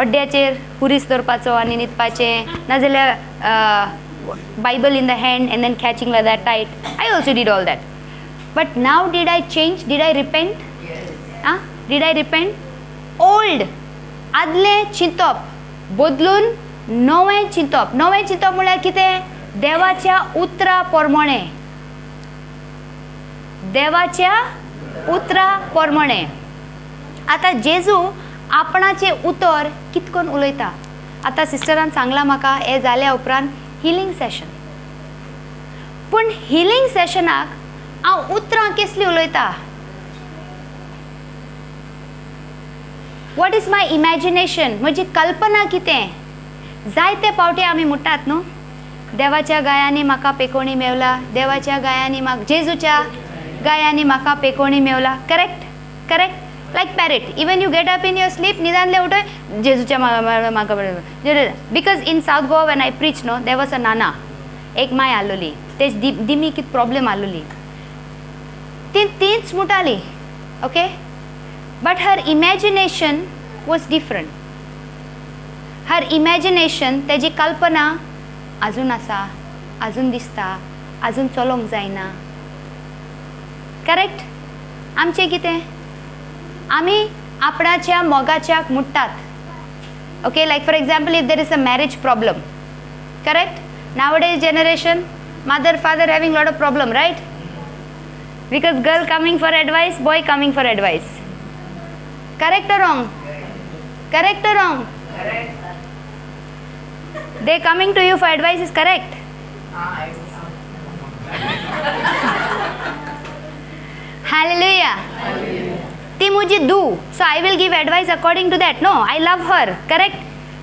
ओड्ड्याचेर हुरीस दवरपाचो आनी न्हिदपाचें नाजाल्यार Bible in the hand and then catching like that tight. I also did all that. But now did I change? Did I repent? Yes. Did I repent? Old. आदलें चिंतप बदलून नवें चिंतप. नवें चिंतप म्हळ्यार कितें देवाच्या उतरा प्रमाणे. देवाच्या उतरा प्रमाणे. आतां जेजू आपणाचे उतर कितकोन उलयता. आतां सिस्टरान सांगलां म्हाका हें जाल्या उपरांत हिलिंग सेशन. पूण हिलिंग सेशनाक हांव उतरां कसलीं उलयता. What is my imagination. म्हजी कल्पना कितें. जायते फावटी आमी म्हणटात न्हू देवाच्या गायांनी म्हाका पेकोणी मेवला. देवाच्या गायांनी म्हाका जेजूच्या गायांनी म्हाका पेकोणी मेवला. Correct correct. Like parrot. Even you get up in your sleep निदानले उठय जेजूच्या म्हाका because in south Goa when I preach no there was a नाना एक माय आलोली तेज दिमी कित प्रॉब्लेम आलोली तीच मुटाली. Okay but her imagination was different. Her imagination तेजी कल्पना अजून आसा अजून दिसता अजून चलोंक जायना. करेक्ट. आमचें कितें आमी आपणाच्या मोगाच्याक मुट्टात. Okay like for example if there is a marriage problem. Correct. Nowadays generation mother father having lot of problem right because girl coming for advice boy coming for advice. Correct or wrong? Correct or wrong? Correct. They coming to you for advice is correct. Hallelujah. Ti mujhe do, so I will give advice according to that. No, I love her. Correct.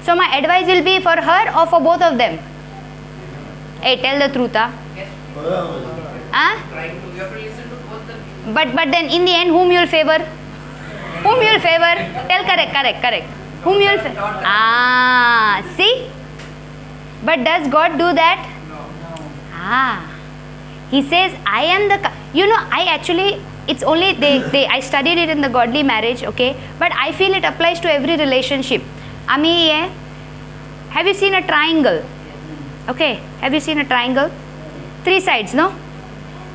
So my advice will be for her or for both of them. Hey, tell the truth, huh? Trying to, you have to listen to both the people. But then in the end, whom you will favor? Whom you will favor? Tell correct. Whom you will favor? See? But does God do that? No. He says, I am the... You know, I actually... It's only... I studied it in the godly marriage, okay? But I feel it applies to every relationship. Have you seen a triangle? Okay, have you seen a triangle? 3 sides, no?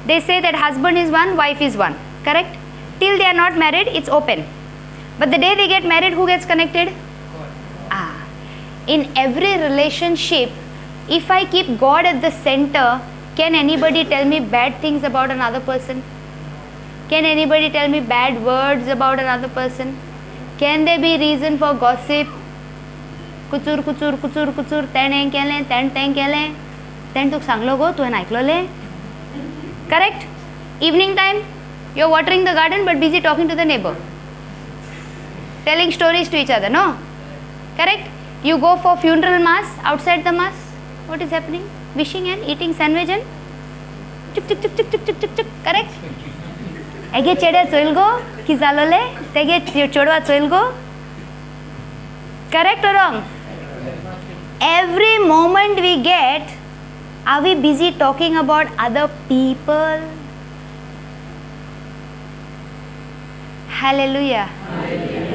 They say that husband is one, wife is one. Correct? Till they are not married, it's open. But the day they get married, who gets connected? In every relationship, if I keep God at the center, can anybody tell me bad things about another person? Can anybody tell me bad words about another person? Can there be reason for gossip? कुचूर तेणें केलें तें केलें तेणें तुका सांगलो गो तुवें आयकलोलें. Correct? Evening time, you're watering the garden but busy talking to the neighbor. Telling stories to each other, no? Correct? You go for funeral mass, outside the mass, what is happening? Wishing and eating sandwich and chuk. Correct? Ege chedya choil go, ki zalole, tege chodwa choil go. Correct or wrong? Every moment we get, Are we busy talking about other people? Hallelujah.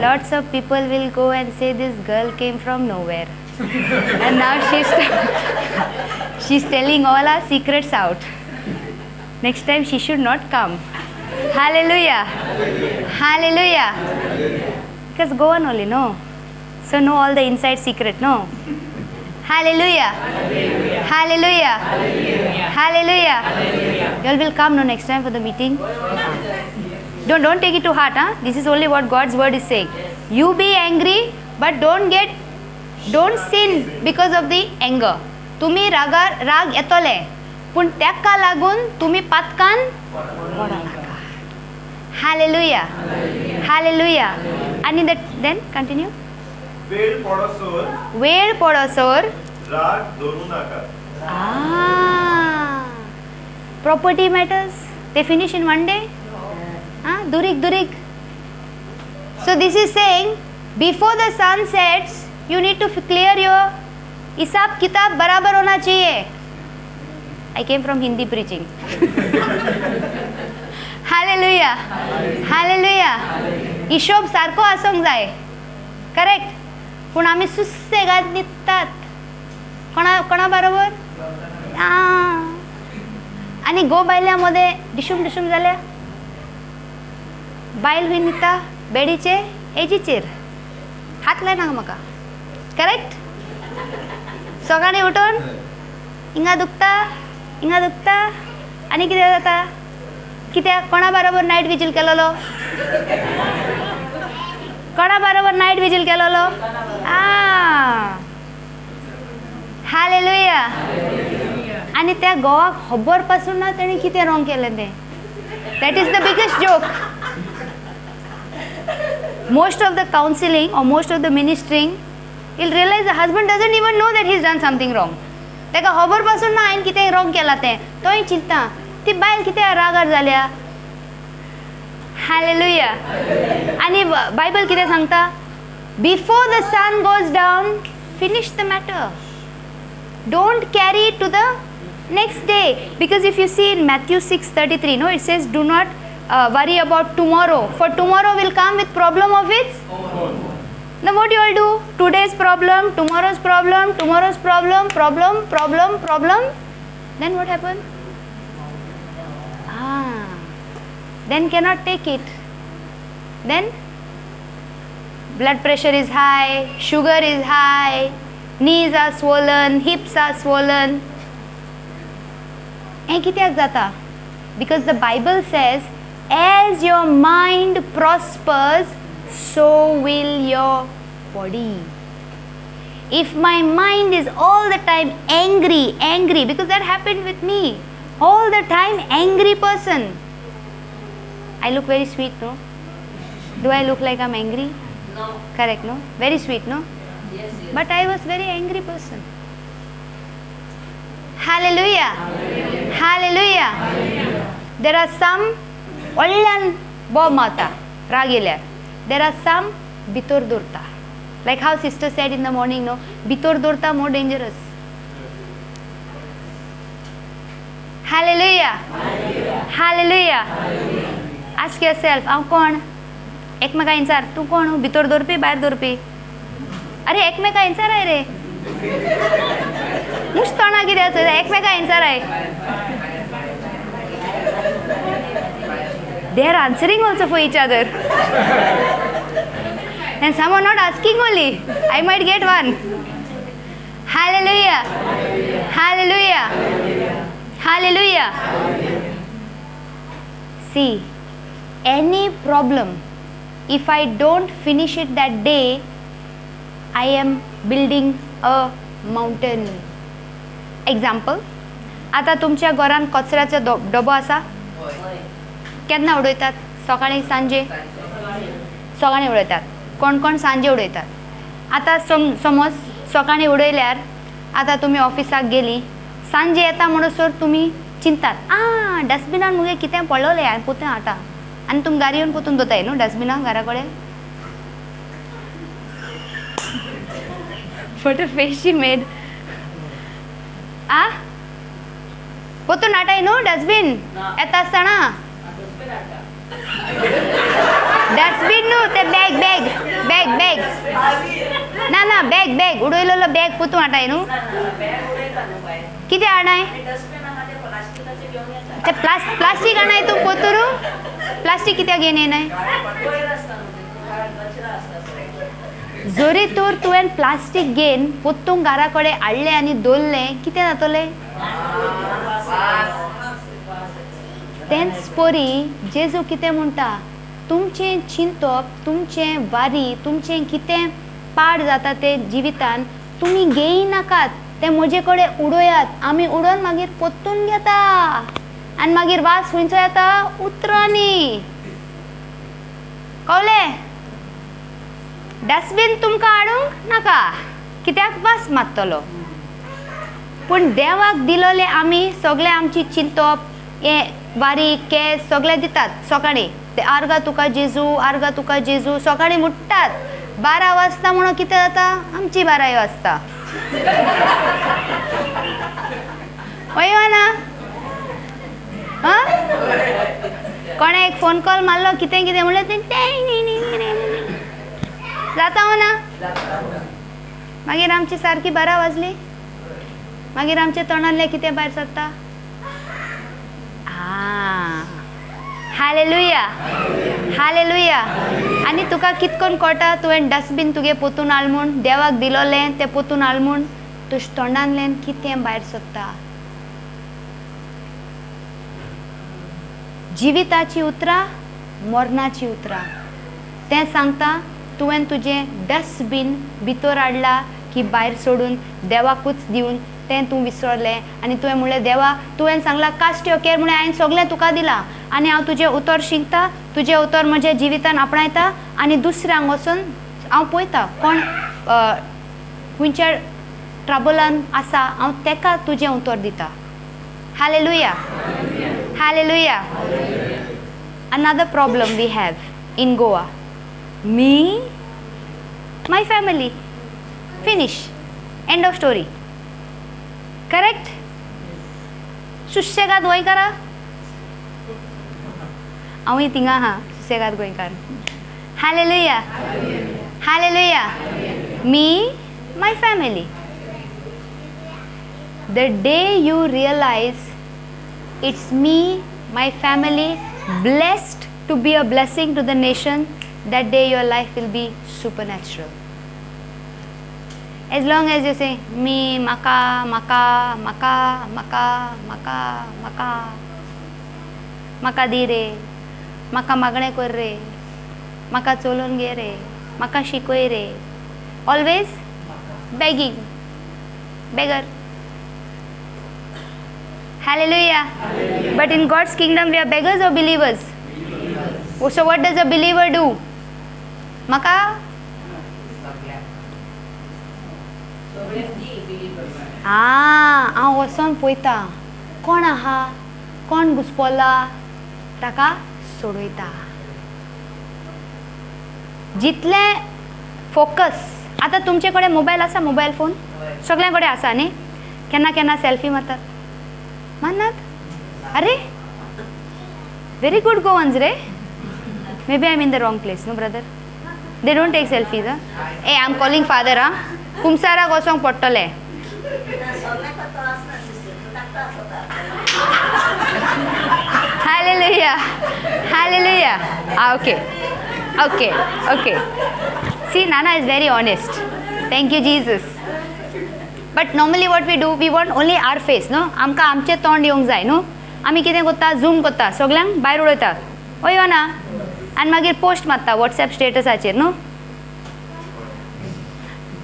Lots of people will go and say this girl came from nowhere. And now she's telling all our secrets out. Next time she should not come. Hallelujah. Hallelujah. Because go on only, no? So know all the inside secret, no? Hallelujah. Hallelujah. Hallelujah. You all will come no next time for the meeting. Don't take it to heart, huh? This is only what God's word is saying. You be angry, but don't sin because of the anger. तुम्ही राग येतोले, पण त्याका लागून तुम्ही पातकान पडा नाका. Hallelujah. Hallelujah. And then continue. वेळ पडसोर राग धरू नका. Property matters. They finish in one day. Durik. So this is saying, before the sun sets, you need to clear your हिसाब किताब बराबर होना चाहिए. I came from Hindi preaching. Hallelujah. Hallelujah. हिशोब सारखो आसंक जाय. करेक्ट. पूण आमी सुसेगाद न्हिदतात. कोणा बरोबर? आणि गो बायल्यामध्ये डिशूम जाल्या. बायल हुई न्हिदता बेडीचे एजीचेर. हात लाय नाका म्हाका. करेक्ट? सकाळी उठून हिंगा दुखता आनी कितें जाता? कित्याक कोणा बरोबर नायट विजील केलोलो? कोणा बरोबर नायट विजील केलोलो? हालेलुया. आनी त्या गोवाक खबर पासून ना तेणी कितें रॉंग केलें तें. That is the biggest joke. Most of the counseling or most of the ministering, he'll realize the husband doesn't even know that he's done something wrong. तेका खबर पासून ना हांवें कितें रॉंग केलां तें. तोय चिंता ती बायल कितें रागार जाल्या. हालेलुया. आनी बायबल कितें सांगता? Before the sun goes down, finish the matter. Don't carry it to the next day. Because if you see in Matthew 6:33, no, it says, do not worry about tomorrow, for tomorrow will come with problem of its own. Now what you all do? Today's problem, tomorrow's problem, problem. Then what happens? Then cannot take it. Then blood pressure is high, sugar is high, knees are swollen, hips are swollen. हें कित्याक जाता? Because the Bible says, as your mind prospers, so will your body. If my mind is all the time angry, because that happened with me, all the time angry person. I look very sweet, no? Do I look like I'm angry? No. Correct, no? Very sweet, no? Yes. But I was very angry person. Hallelujah. Hallelujah. There are some ಒಳ್ಳೆನ್ ಬೋ ಮಾತಾ ರಾಗಿಲ್ಯಾರ. There are some ಬಿತೋರ್ ದುರ್ತಾ. Like how sister said in the morning, no? ಬಿತೋರ್ ದುರ್ತಾ more dangerous. Hallelujah. Hallelujah. Ask yourself, हांव कोण? एकमेका इंचार तूं कोण? भितर दवरपी भायर दवरपी? अरे एकमेका इंचाराय रे. मुश तोंडा कितें एकमेका इंचाराय. They are answering also for each other. And some are not asking only. I might get one. Hallelujah. Hallelujah. Hallelujah. See, any problem, if I don't finish it that day, I am building a mountain. Example, आता तुमच्या घरान कचऱ्याचो डबो आसा? केन्ना उडयतात? सकाळी सांजे? सकाळी उडयतात. कोण कोण सांजे उडयतात. आता समज सकाळी उडयल्यार आता तुमी ऑफिसाक गेली, सांजे येता म्हणसर तुमी चिंतात, डस्टबिनान मुगे कितें पडलोलें हांवें पोतें आतां. आनी तुमी गारयेन पोतून दोताय न्हू डस्टबिनाक घरा कडेन. What a face she made. हाटाय न्हू डस्टबीन येता आसतना डस्टबीन न्हू ते बॅग बॅग बॅग बॅग ना ना बॅग बॅग उडयलेलो बॅग पोतू हाटाय न्हू कितें हाडाय ते प्लास्टीक हाणाय तूं पोतूर प्लास्टीक कित्याक घेवन येनाय जोरी तर तुवें प्लास्टीक घेवन पोत्तूंक घरा कडेन हाडलें आनी दवरलें कितें जातलें तेंच परी जेजू कितें म्हणटा तुमचें चिंतप तुमचें वारी तुमचें कितें पाड जाता तें जिवितान तुमी घेय नाकात तें म्हजे कडेन उडोयात आमी उडोवन मागीर पोत्तून घेता आनी मागीर वास खंयचो येता उतरांनी कळ्ळें डस्टबीन तुमकां हाडूंक नाका कित्याक वास मारतलो पूण देवाक दिलोले आमी सगळे आमची चिंतप हें वारी केस सगळे दितात सकाळीं ते आर्गा तुका जेजू सकाळीं मुट्टात 12 वाजता म्हणून कितें जाता आमची 12 वाजता वय ना कोणे एक फोन कॉल मारलो कितें कितें म्हणलें तें जाता हो ना मागीर आमची सारकी 12 वाजली मागीर आमचे तोंडांतले कितें भायर सरता हालेलुया हालेलुया आनी तुका कितकोन कळटा तुवें डस्टबीन तुगे पोतून हाड म्हूण देवाक दिलोलें तें पोतून हाड म्हूण तुज्या तोंडांतल्यान कितें भायर सरता जिविताची उतरां मरणाची उतरां तें सांगता तुवें तुजें डस्टबीन भितर हाडला की भायर सोडून देवाकूच दिवन तें तूं विसरलें आनी तुवें म्हणलें देवा तुवें सांगलां कास्ट युअर केअर म्हणून हांवें सगळें तुका दिलां आनी हांव तुजें उतर शिंकता तुजें उतर म्हज्या जिवितान आपणायता आनी दुसऱ्यांक वचून हांव पळयता कोण खंयच्या ट्रबलान आसा हांव तेका तुजें उतर दिता hallelujah hallelujah another problem we have in Goa me my family finish end of story correct सुशेगाद गोंयकारा हांवूय थिंगा आहा सुशेगाद गोंयकार hallelujah hallelujah me my family the day you realize it's me my family blessed to be a blessing to the nation that day your life will be supernatural as long as you say me maka maka maka maka maka maka maka di रे maka मागणे कर रे maka चलोवन घे रे maka शिकय रे always begging beggar Hallelujah. But in God's kingdom we are beggars or believers? So what does a believer do? Maka? हांव वचोन पळयता कोण आहा कोण घुसपला ताका सोडयता जितले फोकस आतां तुमचे कडेन मोबायल आसा मोबायल फोन सगळ्यां कडेन आसा न्ही केन्ना केन्ना सेल्फी मारतात माननात अरे very good go ones रे maybe I'm in the wrong place no brother they don't take selfies hey I'm calling father कुमसारा वचोंक पडटले hallelujah hallelujah okay see Nana is very honest thank you Jesus but normally what we do we want only our face no आमकां आमचें तोंड येवंक जाय न्हू आमी कितें करता झूम करता सगळ्यांक भायर उडयता वय ना आनी मागीर पोस्ट मारता वॉट्सॅप स्टेटसाचेर न्हू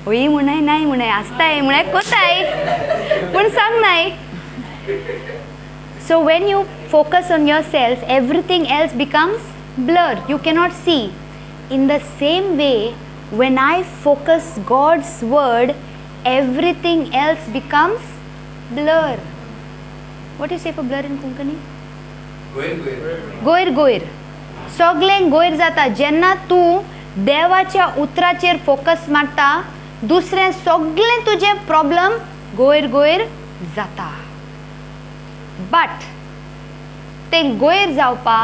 होई म्हणय नाही म्हणय आसताय म्हणय कोताय पूण सांगनाय so when you focus on your self everything else becomes blur you cannot see in the same way when I focus God's word everything else becomes blur what you say for blur in Konkani goir सगळें गोयर जाता जेन्ना तूं देवाच्या उतराचेर focus मारता दुसरें सगळें तुजें problem GoAir जाता बट ते गैर जावपा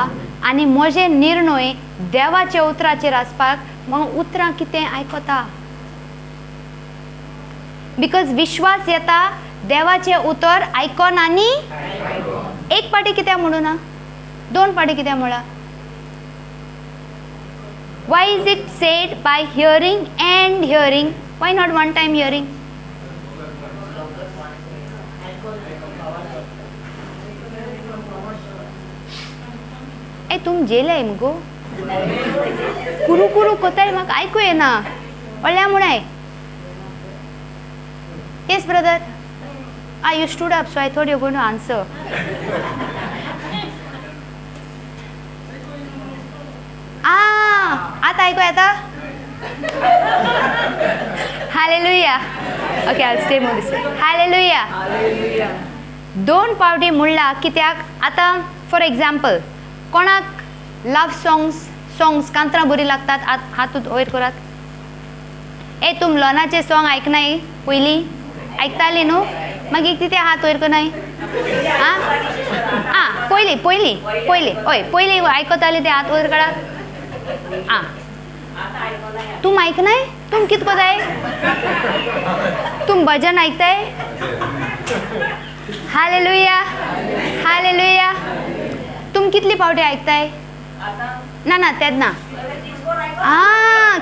आनी म्हजे निर्णय देवाचे उतराचेर आसपाक मग उतरां कितें आयकता. बिकॉज विश्वास येता देवाचे उतर आयकोन आनी एक पाटी कित्याक म्हणू ना, 2 पाटी कित्याक म्हणला. Why is it said by hearing and hearing? Why not one time hearing? ए तुम जेलाय मुगो कुरू कुरू कोताय म्हाका आयकू येना व्हडल्या म्हणाय. Yes brother. You stood up, so I thought you were going to answer. आता ऐकू येता. Hallelujah. Okay, I'll stay more this way. Hallelujah. 2 पावटी म्हणला कित्याक आता फॉर एग्जाम्पल कोणाक लव सॉंग्स कांतरां बरी लागतात. हात वयर करात. ए तुम लोनाचे सॉंग आयकनाय पयलीं आयकताली न्हू मागीर कितें हात वयर करनाय. पयलीं आयकताली ते हात वयर काडात. तुम आयकनाय. तुम कित कोताय. तुम भजन आयकताय. हालेलुया. तुम कितली पावटी आयकताय. ना तेच ना.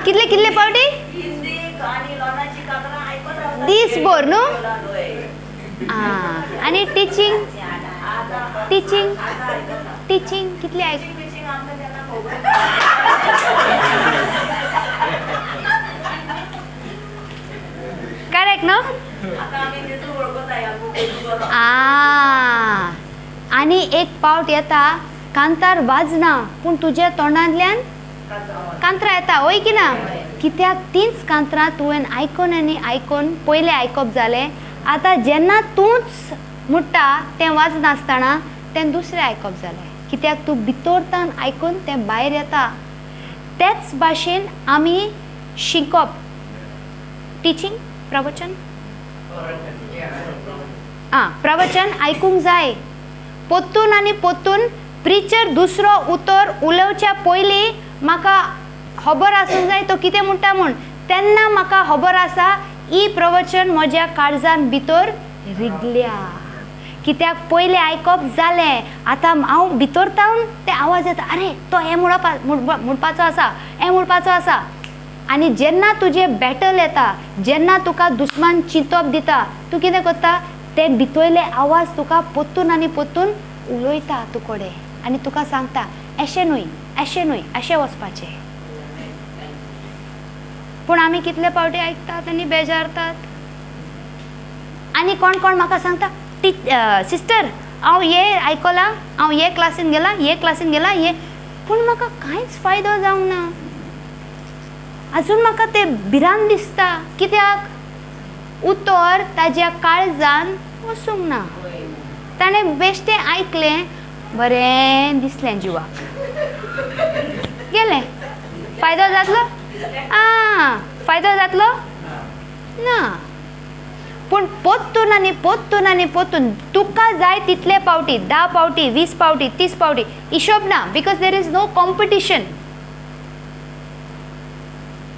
कितले पावटी दीसभर न्हू. आनी टिचिंग कितली आयक. करेक्ट न्हू. आनी एक पावट येता कांतार वाजना पूण तुज्या तोंडांतल्यान कांतरां येता वय की ना. कित्याक तीच कांतरां तुवें आयकोन आनी आयकोन पयलें आयकप जालें. आतां जेन्ना तूंच म्हणटा तें वाजनासतना तें दुसरें आयकप जालें. कित्याक तूं भितरतान आयकून तें भायर येता. तेच भाशेन आमी शिकप. टिचींग प्रवचन प्रवचन आयकूंक जाय. पोत्तून आनी पोत्तून प्रिचर दुसरो उतर उलोवच्या पयलीं म्हाका खबर आसूंक जाय तो कितें म्हणटा म्हूण. तेन्ना म्हाका खबर आसा ही प्रवचन म्हज्या काळजान भितर रिगल्या. कित्याक पयलें आयकप जालें. आतां हांव भितरतावन ते आवाज येता. अरे तो हें म्हणपाचो आसा. आनी जेन्ना तुजें बॅटल येता, जेन्ना तुका दुस्मान चिंतप दिता, तूं कितें करता. ते भितरले आवाज तुका पोत्तून आनी पोत्तून उलयता तूं कडेन आनी तुका सांगता अशें न्हय अशें वचपाचें. पूण आमी कितले पावटी आयकतात आनी बेजारतात. आनी कोण म्हाका सांगता सिस्टर हांव हें आयकलां, हांव हे क्लासीन गेलां हे. पूण म्हाका कांयच फायदो जावंक ना. अजून म्हाका तें भिरांत दिसता. कित्याक उतर ताज्या काळजान वसूंक ना. ताणें बेश्टें आयकलें, बरें दिसलें जिवाक, गेलें. फायदो जातलो. फायदो जातलो ना. पूण पोत्तून आनी पोत्तून तुका जाय तितले पावटी 10 पावटी 20 पावटी 30 पावटी हिशोब ना. Because there is no competition.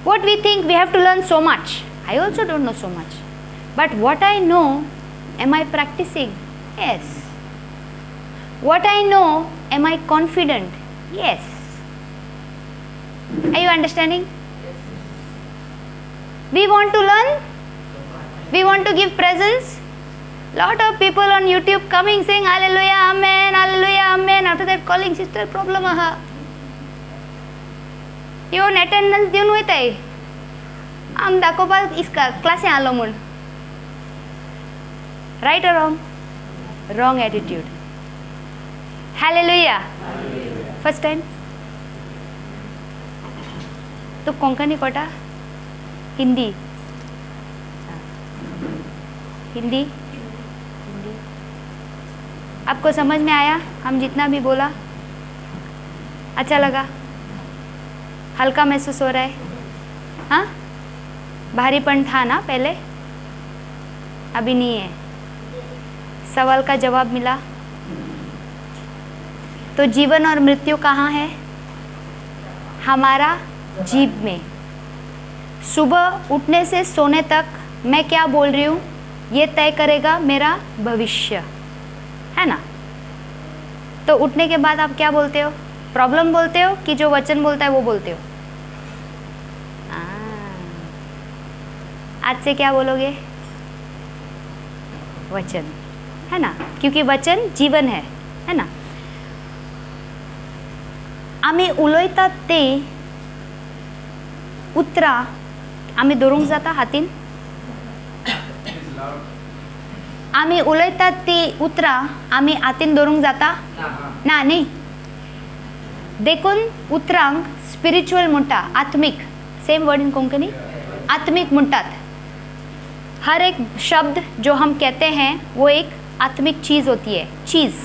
What we think we have to learn so much. I also don't know so much. But what I know, am I practicing? Yes. What I know, am I confident? Yes. Are you understanding? We want to learn. We want to give presents. Lot of people on YouTube coming saying hallelujah, amen, hallelujah, amen. After that calling sister problem aha. येवन attendance दिवन वयताय. आम दाखोवपाक इसका क्लासी आलो म्हूण. Right or wrong? Wrong attitude. Hallelujah. First time तो कोंकणी कोटा हिंदी आपको समझ में आया हम जितना भी बोला? अच्छा लगा? हल्का महसूस हो रहा है? हाँ, भारीपन था ना पहले, अभी नहीं है. सवाल का जवाब मिला? तो जीवन और मृत्यु कहाँ है? हमारा जीभ में। सुबह उठने से सोने तक मैं क्या बोल रही हूँ ये तय करेगा मेरा भविष्य, है ना? तो उठने के बाद आप क्या बोलते हो? प्रॉब्लम बोलते हो कि जो वचन बोलता है वो बोलते हो? आज से क्या बोलोगे? वचन, है ना? क्योंकि वचन जीवन है ना? आम्ही उलयतात ते उतरा आम्ही दरोंक जाता हातीन. आम्ही उलयतात ती उतरा आम्ही हातीन दरोंक जाता ना न्ही. देखून उतरांक स्पिरिच्युअल म्हणटा, आत्मिक. सेम वर्ड इन कोंकणी, आत्मिक म्हणटात. हर एक शब्द जो हम कहते हैं वो एक आत्मिक चीज़ होती है. चीज़,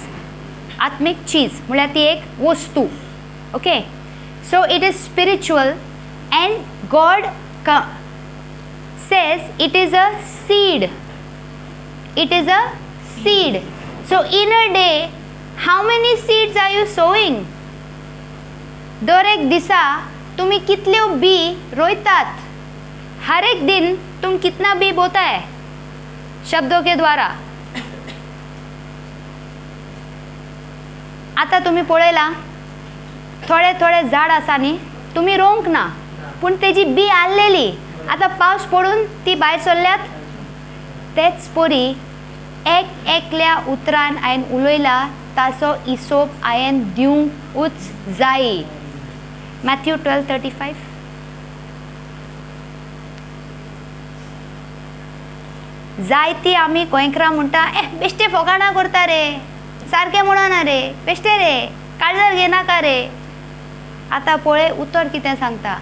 आत्मिक चीज़ म्हणजे ती एक वस्तू. Okay, so it is spiritual and God says it is a seed. It is a seed. So in a day, how many seeds are you sowing? दर एक दिसा तुम्ही कितले बी रोयतात? हर एक दिन तुम कितना बी बोता है शब्दों के द्वारा? आता तुम्ही पळयला थोडे थोडे झाड आसा न्ही, तुम्ही रोंक ना पूण तेजी बी आल्लेली. आता पावस पडून ती भायर सरल्यात. तेच परी एक एकल्या उतरान हांवें उलयला ताचो हिशोब हांवें दिवंकूच जाय. मॅथ्यू 12:35. जायती आमी गोंयकारां म्हणटा बेश्टे फोकाणां करता रे, सारकें म्हणना रे, बेश्टे रे, काळजार घेनाका रे. आता पळय उतर कितें सांगता.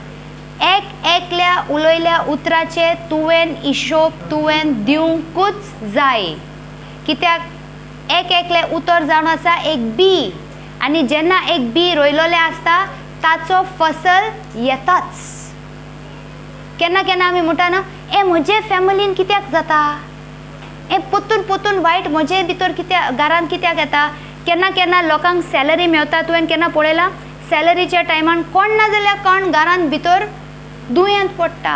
एक एकल्या उलयल्या उतराचे तुवें हिशोब तुवें दिवंकूच जाय. कित्याक एक एकले उतर जावन आसा एक बी, आनी जेन्ना एक बी रोयलोलें आसता ताचो फसल येताच. केन्ना केन्ना आमी म्हणटा ना म्हजे फॅमिलीन कित्याक जाता, पोतून पोतून वायट म्हजे भितर कित्याक घरान कित्याक येता. केन्ना केन्ना लोकांक सॅलरी मेवता. तुवें केन्ना पळयलां सॅलरीच्या टायमान कोण ना जाल्यार कोण घरान भितर दुयेंत पडटा.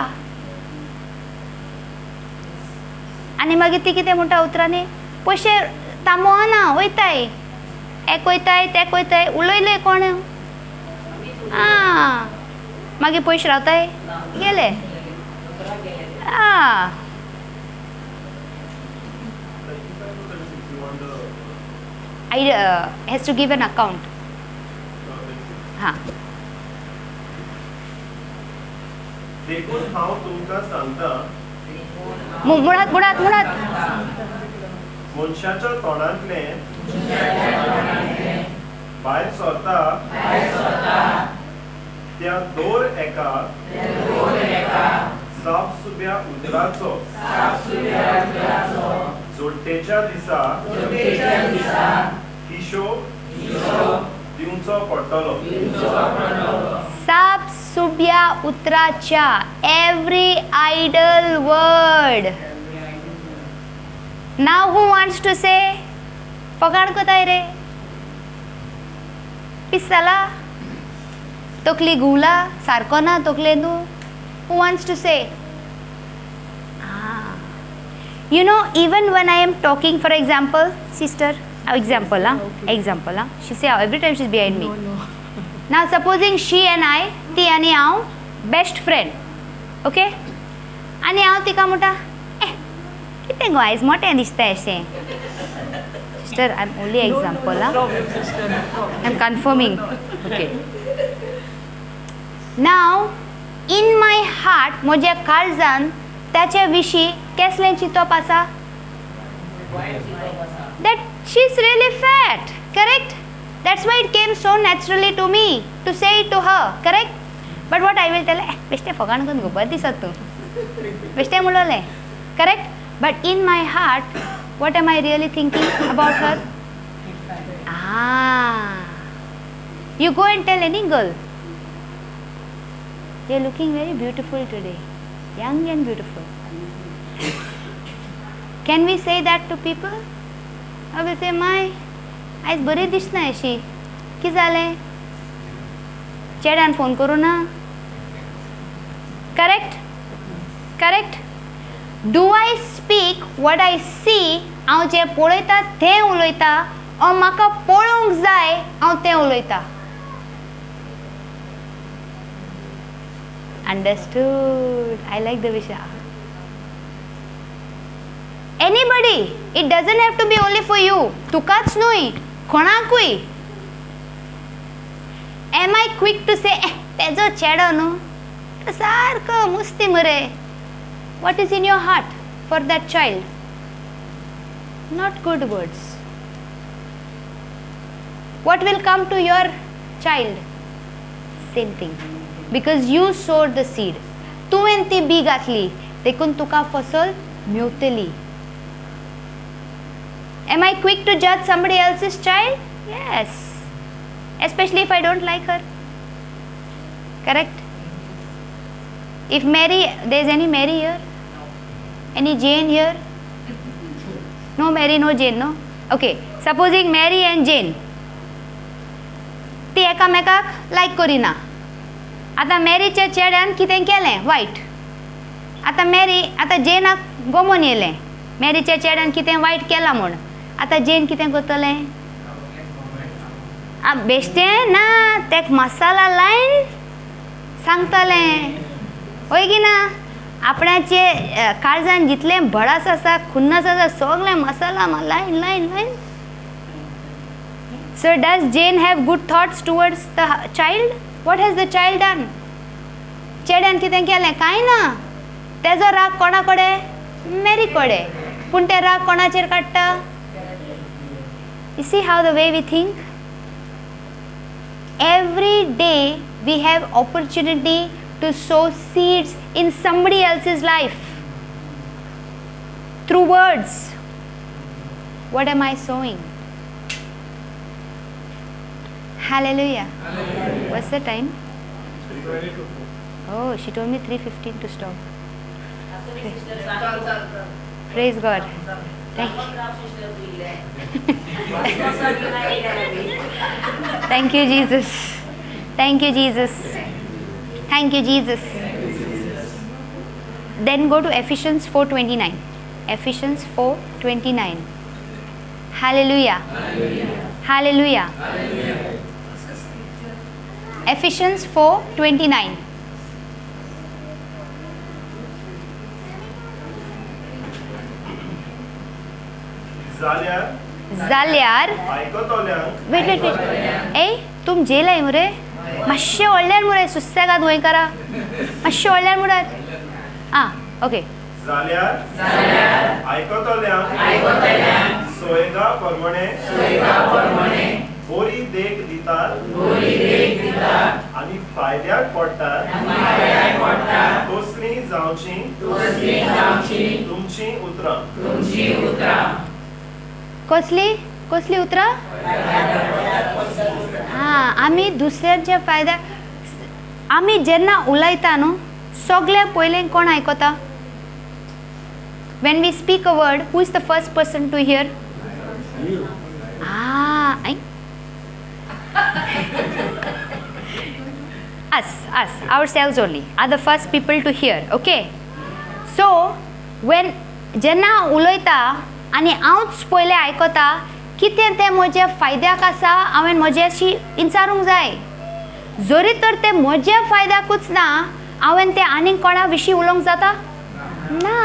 आनी मागीर ती कितें म्हणटा उतरांनी, पयशे तामोवना वयताय, एक वयताय तेक वयताय, उलयले कोण मागीर पयशे रावताय गेले. I has to give an account. देखून हांव तुमकां सांगता, मुळात मनशाच्या तोंडांतले भायर सरता त्या दर एका सापसुब्या उतराचो जोडटेच्या दिसा हिशोब दिवचो पडटलो. साप सुब्या उतराच्या एव्हरी आयडल वर्ड. नाव हू वांट्स टू से फकाण कोताय रे, पिसाला तकली घुवला सारको ना तकले न्हू. हू वांट्स टू से? You know, even when I am talking, for example, sister, example, she say every time she's behind me. Now supposing she and I, ती आणि हांव बेस्ट फ्रेंड, ओके, आनी हांव तिका म्हणटा कितें गो आयज मोटें दिसता अशें. Sister, I am only example, I am confirming, okay. Now in my heart म्हज्या काळजान त्याच्या विशीं कसलें चिंतप आसा? That she's really fat, correct? That's why it came so naturally to me to say it to her, correct? But what I will tell, बेश्टे फकाण करून गो बरें दिसत तूं, बेश्टे म्हणलोलें, correct? But in my heart, what am I really thinking about her? You go and tell any girl, you're looking very beautiful today, young and beautiful. Can we say that to people? I will say, my, आज बरी दिसना अशी, की जालें चेड्यान phone करूं ना correct correct do I speak what I see हांव जें पळयता तें उलयता ओ म्हाका पळोवंक जाय हांव तें उलयता अंडरस्टूड आय लायक द विशा anybody it doesn't have to be only for you तुकाच न्हय कोणाकूय एम आय क्विक टू से तेजो चेडो न्हू तो सारको मुस्ती मरे what is in your heart for that child not good words what will come to your child same thing because you sowed the seed तुवें ती बी घातली देखून तुका फसल मेवतली am I quick to judge somebody else's child yes especially if I don't like her correct if Mary there is any Mary here any Jane here no Mary no Jane no okay supposing Mary and Jane ती एकामेकाक लायक करिना आतां मॅरीच्या चेड्यान कितें केलें वायट आतां merry आतां जेनाक गोमोन येयलें मॅरीच्या चेड्यान कितें वायट केलां म्हूण आतां जेन कितें करतलें बेश्टें ना तेका मसाला लायन सांगतलें होय की ना आपणाचे काळजान जितलें भडास आसा खुन्नस आसा सगळें masala lion lion lion So does Jane have good thoughts towards the child? What has the child done? चेड्यान कितें केलें कांय ना तेजो राग कोणा कडेन मॅरी कडेन पूण ते राग कोणाचेर काडटा You see how the way we think? Every day we have opportunity to sow seeds in somebody else's life through words. What am I sowing? Hallelujah. What's the time? Oh, she told me 3:15 to stop. Praise God. Thank you, Jesus. Thank you, Jesus. Thank you, Jesus. Then go to Ephesians 4:29. Ephesians 4:29. Hallelujah. Hallelujah. Ephesians 4:29. जाल्यार wait wait wait ए तुम जेलाय मुरे मातशें व्हडल्यान मुरे सुस्सेगाद वय करा मातशें व्हडल्यान मुरात आं ओके जाल्यार आयकतल्यांक सोयगा परमणे बरी देख दितात आनी फायद्याक पडटात तसलीं जावची तुमची उतरां कसली कसली उतरां हां आमी दुसऱ्यांच्या फायद्या आमी जेन्ना उलयता न्हू सगळ्या पयलें कोण आयकता when we speak a word who is the first person to hear us ourselves only are the first people to hear okay so when जेन्ना उलयता आनी हांवच पयलें आयकता कितें तें म्हज्या फायद्याक आसा हांवें म्हज्याशी विचारूंक जाय जरी तर तें म्हज्या फायद्याकूच ना हांवें तें आनीक कोणा विशीं उलोवंक जाता ना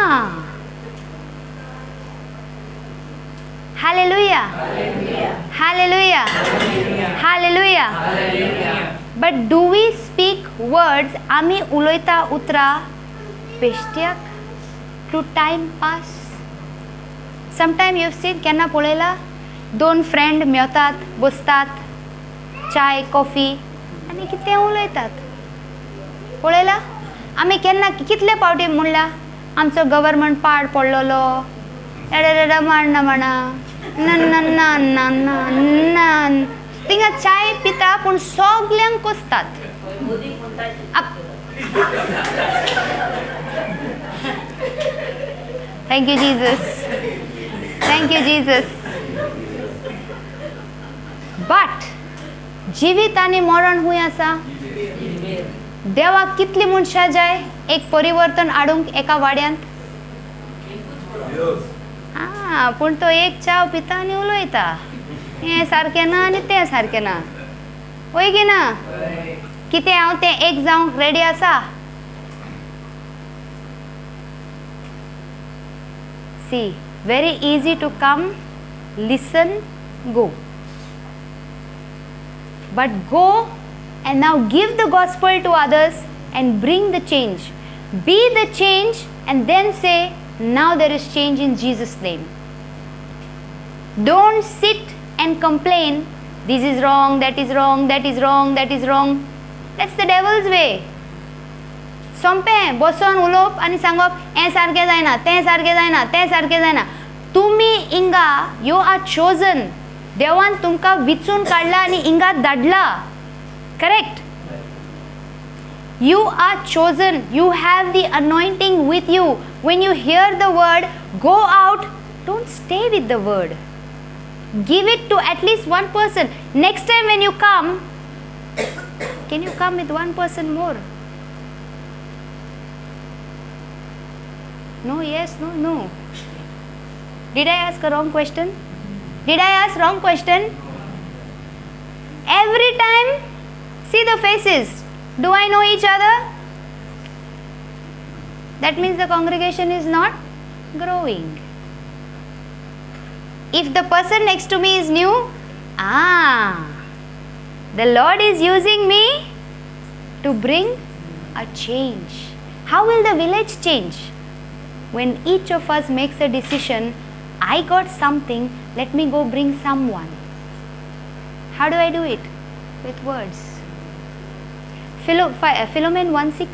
Hallelujah. Hallelujah. Hallelujah. But do we speak words आमी उलयता उतरां बेश्ट्याक to time pass? Sometime you've seen केन्ना पळयला दोन फ्रेंड मेवतात बसतात चाय कॉफी आनी कितें उलयतात पळयला आमी केन्ना कितले फावटी म्हणला आमचो गव्हर्मेंट पाड पडलेलो एडेडेडा मारना म्हणा तिंगा चाय पिता पूण सगल्यांक कोसतात thank you Jesus thank you Jesus but जिवीत आनी मरण खूंय आसा. देवाक कितली मनशां जाय एक परिवर्तन हाडूंक एका वाड्यांत. पूण तो एक चाव पिता आनी उलयता हें सारकें ना आनी तें सारकें ना. वय की ना. कितें हांव तें एक जावंक रेडी आसा. सी very easy to come, listen, go. But go and now give the gospel to others and bring the change. Be the change and then say, now there is change in Jesus' name. Don't sit and complain, this is wrong, that is wrong, that is wrong, that is wrong. That's the devil's way. सोंपें बसून उलोवप आनी सांगप हें सारकें जायना, तें सारकें जायना, तें सारकें जायना. तुमी हिंगा यू आर चोजन. देवान तुमकां विचून काडला आनी हिंगा धाडला. Correct. You are chosen. You have the anointing with you. When you hear the word, go out. Don't stay with the word. Give it to at least one person. Next time when you come, can you come with one person more? No, yes, no, no. Did I ask a wrong question? Did I ask wrong question? Every time, see the faces. Do I know each other? That means the congregation is not growing. If the person next to me is new, the Lord is using me to bring a change. How will the village change? When each of us makes a decision, I got something, let me go bring someone. How do I do it? With words. Philomen 1:6.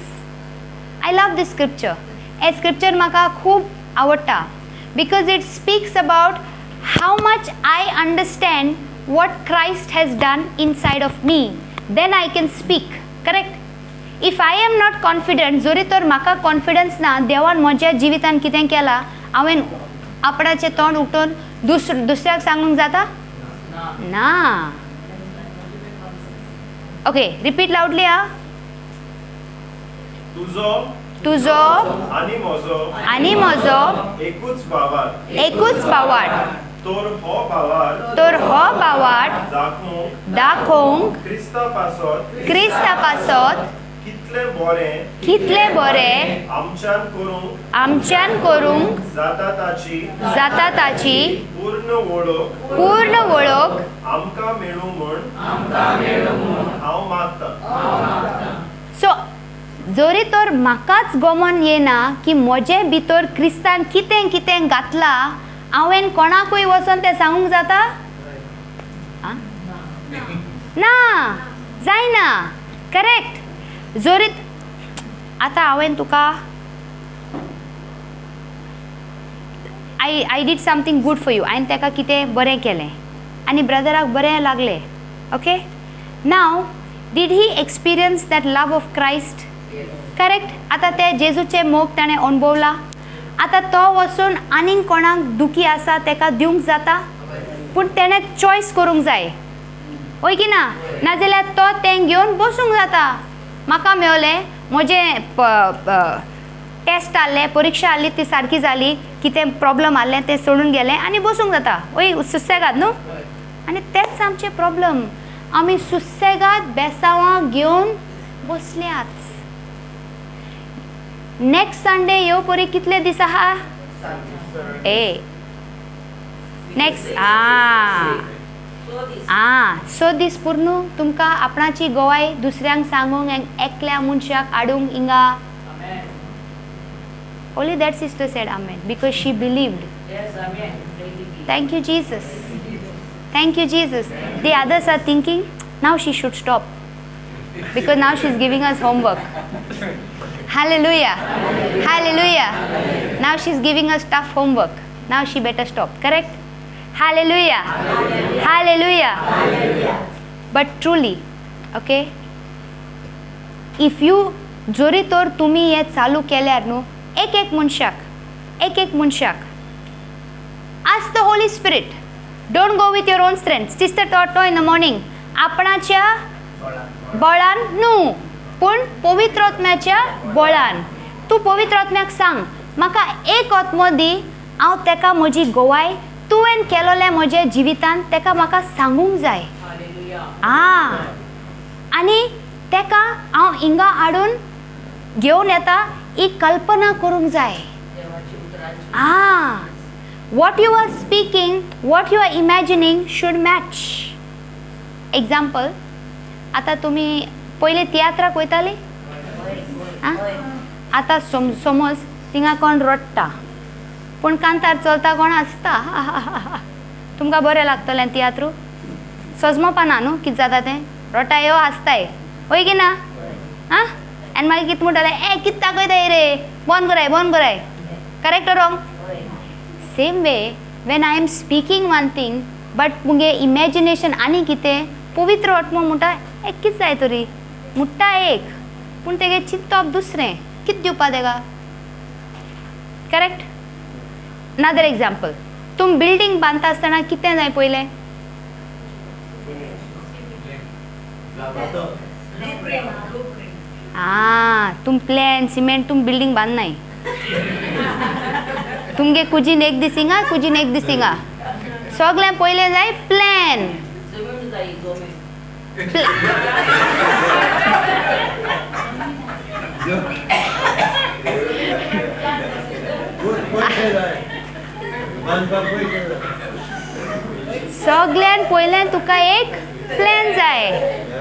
I love this scripture. A scripture म्हाका खूब आवडटा because it speaks about how much I understand what Christ has done inside of me. Then I can speak. Correct? If I am not confident, जोरी तर म्हाका confidence ना देवान म्हज्या जिवितान कितें केलां, हांवें आपणाचें तोंड उठोवन दुसऱ्याक सांगूंक जाता? ना. ओके, रिपीट लावडली हा. तुजो आनी म्हजो एकूच पावाड. तोर हो पावाड दाखोवंक क्रिस्ता पासत कितले बरें आमच्यान करूंक जाता ताची पूर्ण वळख आमकां मेळूं म्हूण हांव मागतां. सो जोरी तर म्हाकाच गमन येना की म्हजे भितर क्रिस्तान कितें कितें घातलां, हांवें कोणाकूय वचोन तें सांगूंक जाता? ना, जायना. करेक्ट. जोरीत आतां हांवें तुका I did something good for you. हांवें ताका कितें बरें केलें आनी ब्रदराक बरें लागलें. Okay. Now did he experience that love of Christ? Correct. आतां तें जेजूचें मोग ताणें अणभवला. आतां तो वचून आनीक कोणाक दुखी आसा ताका दिवंक जाता, पूण तेणें चॉयस करूंक जाय. वय की ना. नाजाल्यार तो तें घेवन बसूंक जाता. म्हाका मेळलें, म्हजें टेस्ट आहलें, परीक्षा आहली, ती सारकी जाली, कितें प्रॉब्लम आहलें तें सोडून गेलें आनी बसूंक जाता. वय सुसेगाद न्हू. आनी तेंच आमचें प्रॉब्लम. आमी सुसेगाद बेसांवां घेवन बसल्यात. नेक्स्ट संडे येव परी कितले दीस आहा? नेक्स्ट सो दीस पूर्ण तुमकां आपणाची गोवाय दुसऱ्यांक सांगूंक एकल्या मनशाक हाडूंक हिंगा. Only that sister said amen because she believed. Yes, amen. Thank you, Jesus. Thank you, Jesus. The others are thinking, now she should stop because now she's giving us homework. Hallelujah. Hallelujah. Now she's giving us tough homework. Now she better stop. Correct? Hallelujah. Hallelujah. But truly, okay, if you जोरी तर तुम्ही हे चालू केल्यार न्हू, एक मनशाक ask the Holy Spirit. Don't go with your own strength. Sister taught in the morning, आपणाच्या बळान न्हू पूण पवित्र आत्म्याच्या बळान. तूं पवित्र आत्म्याक सांग म्हाका एक आत्मो दी, हांव तेका म्हजी गोवाय तुवें केलोलें म्हज्या जिवितान तेका म्हाका सांगूंक जाय. आनी तेका हांव हिंगा हाडून घेवन येता ही कल्पना करूंक जाय. What you are speaking, what you are imagining should match. Example, आतां तुमी पयलीं तियात्राक वयताली, आतां समज थिंगा कोण रडटा पूण कांतार चलता कोण आसता, तुमकां बरें लागतलें तियात्रू? सजमोपना न्हू कितें जाता तें, रडटा यो आसताय, वय की ना? आनी मागीर कितें म्हणटलें, ए कितें दाखयताय रे, बंद कराय. Correct or wrong? Same way when I am speaking one thing but मुगे इमॅजिनेशन आनी कितें, पवित्र आत्मो म्हणटा ए कितें जाय तरी, म्हणटा एक पूण तेगे चिंतप दुसरें, कितें दिवपा तेका. करेक्ट? नादर एक्झाम्पल, तुम बिल्डींग बांदता आसतना कितें जाय पयलें? तुम प्लॅन सिमेंट तुम बिल्डींग बांदनाय, तुमगे कुजीन एक दिसिंगा सगळें पयलें जाय प्लॅन. सगळ्यान पयलें तुका एक प्लॅन जाय,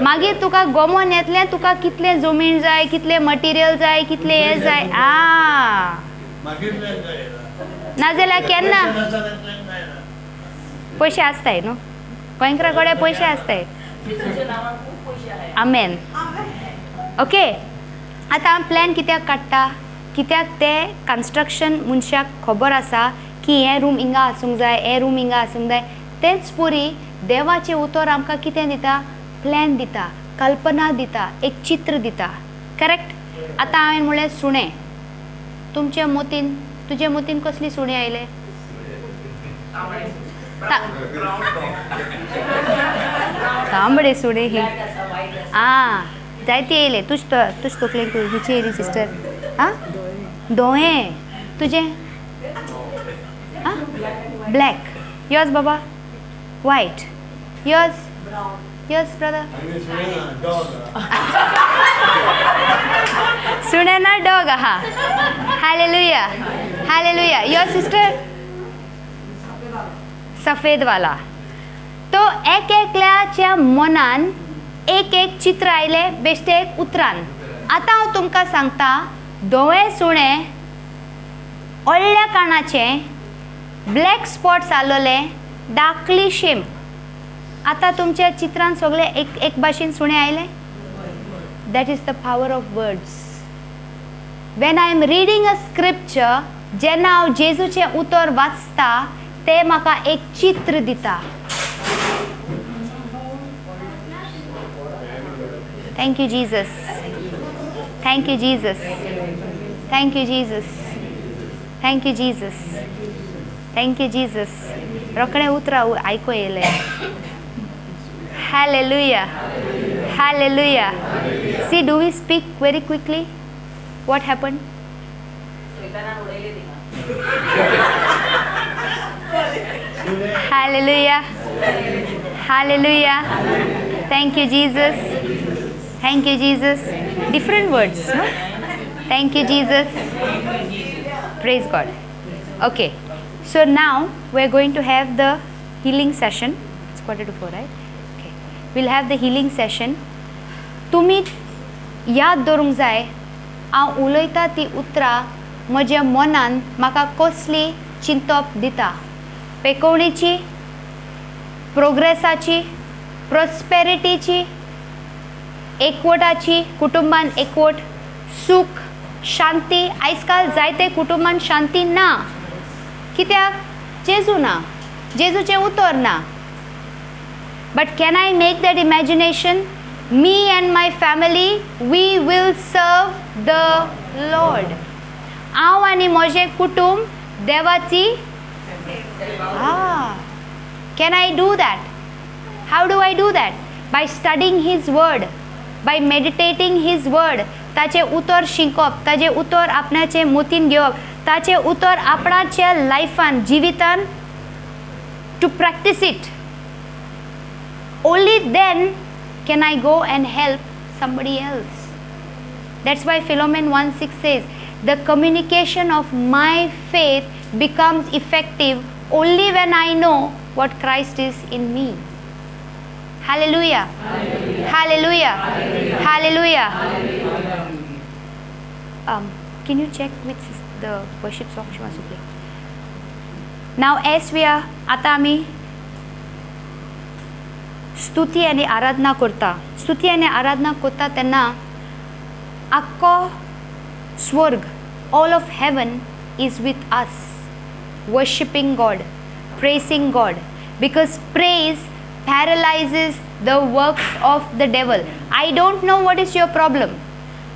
मागीर तुका गोमोन येतलें तुका कितलें जमीन जाय, कितलें मटिरियल जाय, कितलें हें जाय. नाजाल्यार केन्ना पयशे आसताय न्हू, गोंयकारा कडेन पयशे आसताय. आमेन. ओके, आतां हांव प्लॅन कित्याक काडटा, कित्याक तें कन्स्ट्रक्शन मनशाक खबर आसा की हें रूम हिंगा आसूंक जाय, हें रूम हिंगा आसूंक जाय. तेच पुरी देवाचें उतर आमकां कितें दिता, प्लॅन दिता, कल्पना दिता, एक चित्र दिता. करेक्ट? आतां हांवें म्हणलें सुणें, तुमच्या मतीन, तुजे मतीन कसली सुणें आयले? तांबडे सुणें ही जायती येयले. तुज तकलेक खुंयची येयली सिस्टर? दोळे तुजे ब्लॅक, yours बाबा white, yours brother सुनेना डॉग. हालेलुया. योर सिस्टर सफेद वाला. तो एक एकल्याच्या मनान एक एक चित्र आयले बेश्टे एक उतरान. आतां हांव तुमकां सांगता, दोळे सुणे, व्हडल्या कानाचे, ब्लॅक स्पॉट्स आलोले, डार्कली शेम. आतां तुमच्या चित्रान सगळे एक भाशेन सुणे आयले. That is the power of words. When I am reading a scripture, जेन्ना हांव जेजूचें उतर वाचता, ते म्हाका एक चित्र दिता. Thank you Jesus. Thank you Jesus. Thank you Jesus. Thank you Jesus. Thank you Jesus. रोखडें उतरां आयको येयलें. Hallelujah. Hallelujah. See, do we speak very quickly? What happened? Hallelujah. Hallelujah. Thank you, Jesus. Thank you, Jesus. Different words, no? Thank you, Jesus. Praise God. Okay. So now we're going to have the healing session. It's 3:45, right? Okay. We'll have the healing session. तुम्ही याद दवरूंक जाय, हांव उलयता ती उतरां म्हज्या मनान म्हाका कसली चिंतप दिता. पेकोवणीची, प्रोग्रेसाची, प्रॉस्पेरिटीची, एकवटाची, कुटुंबान एकवट, सूख, शांती. आयज काल जायते कुटुंबान शांती ना. कित्याक? जेजू ना, जेजूचें उतर ना. But can I make that imagination? Me and my family, we will serve the Lord. हांव आनी म्हजें कुटुंब देवाची. Can I do that? How do I do that? By studying his word, by meditating his word, ताचे उतर शिकप, ताचे उतर आपणाचे मोतीन घेवप, ताचे उतर आपणाच्या लायफान जिवितान to practise it. Only then can I go and help somebody else. That's why Philemon 1:6 says, the communication of my faith becomes effective only when I know what Christ is in me. Hallelujah. Hallelujah. Hallelujah. Can you check which is the worship song she wants to play? Now as we are, आता आम्ही स्तुती आणि आराधना करता. स्तुती आणि आराधना करता तेन्ना आख्खो स्वर्ग, all of heaven is with us, worshipping God, praising God, because praise paralyses the works of the devil. I don't know what is your problem.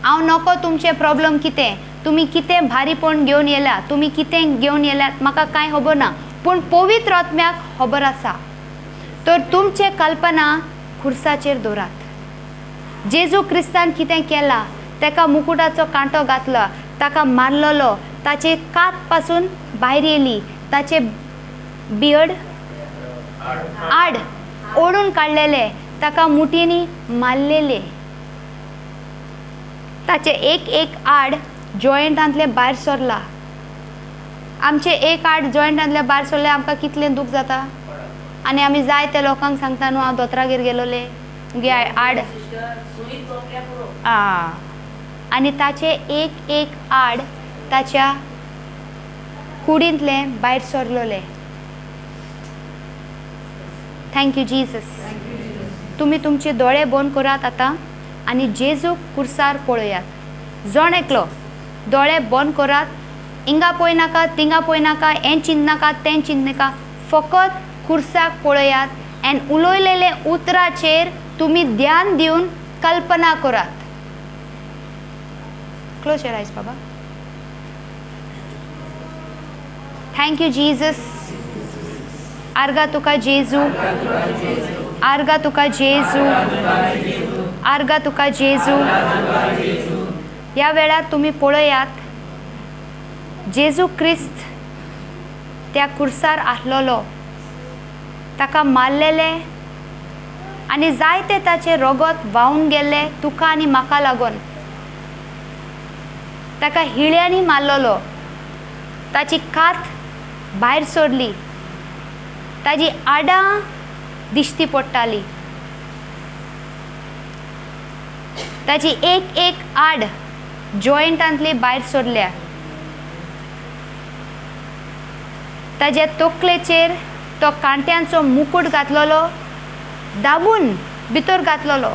हांव नको तुमचे प्रॉब्लम कितें, तुमी कितें भारीपण घेवन येयला, तुमी कितें घेवन येयल्यात म्हाका कांय खबर ना, पूण पवित्र आत्म्याक खबर आसा. तर तुमचे कल्पना खुर्साचेर दवरात. जेजू क्रिस्तान कितें केला, ताका मुकुटाचो कांटो घातलो, ताका मारलेलो, ताचे कात पासून भायर येयली, ताचे बियर्ड आड ओडून काडलेले, ताका मुठींनी मारलेले, ताचे एक एक आड जॉयंटांतले भायर सरला. आमचे एक आड जॉयंटांतले भायर सरले आमकां कितलें दूख जाता. आनी आमी जाय त्या लोकांक सांगता न्हू हांव दोतरागेर गेलोले मुगे आड आनी ताचे एक एक आड ताच्या कुडींतले भायर सरलोले. Thank you Jesus. तुमी तुमचे दोळे बंद करात आतां आनी जेजू कुर्सार पळयात. जण एकलो दोळे बंद करात. हिंगा पळय नाका, तिंगा पळय नाका, हें चिंत नाका, तें चिंत नाका, फकत कुर्साक पळयात. एन उलयलेले उतराचेर तुमी ध्यान दिवन कल्पना करात. क्लोज युअर आयज बाबा. Thank you Jesus. आर्गा तुका जेजू, आर्गा तुका जेजू, आर्गा तुका जेजू. ह्या वेळार तुमी पळयात जेजू क्रिस्त त्या कुर्सार आसलोलो, ताका मारलेले आनी जायते ताचे रगत व्हांवून गेले तुका आनी म्हाका लागून. ताका हिळ्यांनी मारलेलो, ताची कात भायर सोडली, ताजी आडां दिश्टी पडटाली, ताची एक एक आड जॉयंटांतली भायर सोडल्या, ताच्या तकलेचेर तो कांट्यांचो मुकुट घातलेलो, दाबून भितर घातलेलो.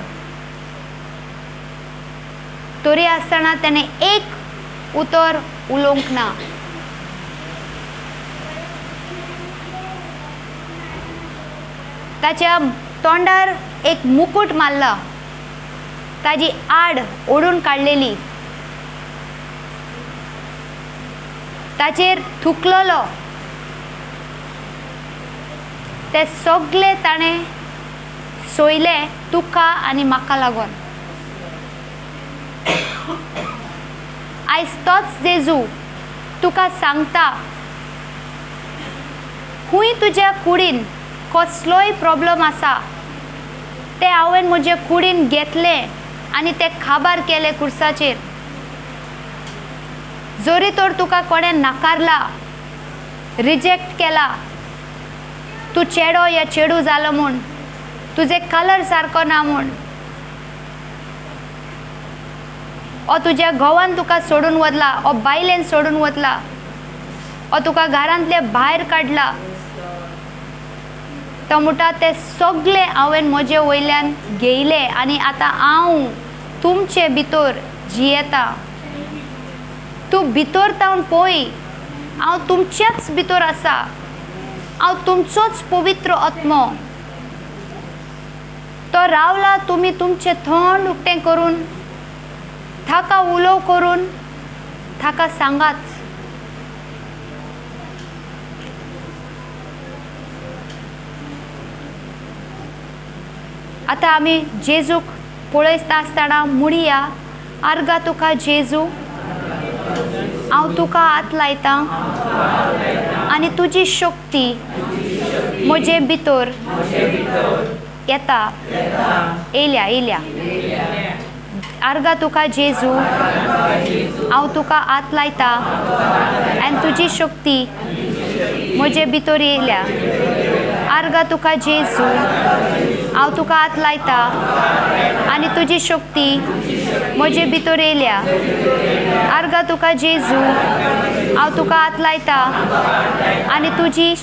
तरी आसतना ताणें एक उतर उलोवंक ना. ताच्या तोंडार एक मुकुट मारला, ताजी आड ओडून काडलेली, ताचेर थुकलेलो. ते सगळे ताणें सोयले तुका आनी म्हाका लागून. आयज तोच जेजू तुका सांगता, खूंय तुज्या कुडीन कसलोय प्रॉब्लम आसा ते हांवें म्हजे कुडीन घेतले आनी ते खाबार केले कुर्साचेर. जरी तर तुका कोणें नाकारला, रिजेक्ट केला, तूं चेडो या चेडू जालो म्हूण, तुजे कलर सारको ना म्हूण, ओ तुज्या घोवान तुका सोडून वतला, ओ बायलेन सोडून वतला, ओ तुका घरांतले भायर काडला, तो म्हणटा ते सगळे हांवें म्हजे वयल्यान घेयले आनी आतां हांव तुमचे भितर जियेता. तूं भितर तावन पळय, हांव तुमच्याच भितर आसा, हांव तुमचोच पवित्र आत्मो. तो रावला. तुमी तुमचें थंड उक्तें करून, ताका उलोव करून ताका सांगात. आतां आमी जेजूक पळयता आसतना म्हणुया, आर्गा तुका जेजू, हांव तुका हात लायतां आनी तुजी शक्ती म्हजे भितर येता, येयल्या. आर्गा तुका जेजू, हांव तुका हात लायतां आनी तुजी शक्ती म्हजे भितर येयल्या. आर्गा तुका जेजू, हांव तुका हात लायतां आनी तुजी शक्ती म्हजे भितर येयल्या. आर्गा तुका जेजू, हांव तुका हात लायतां आनी तुजी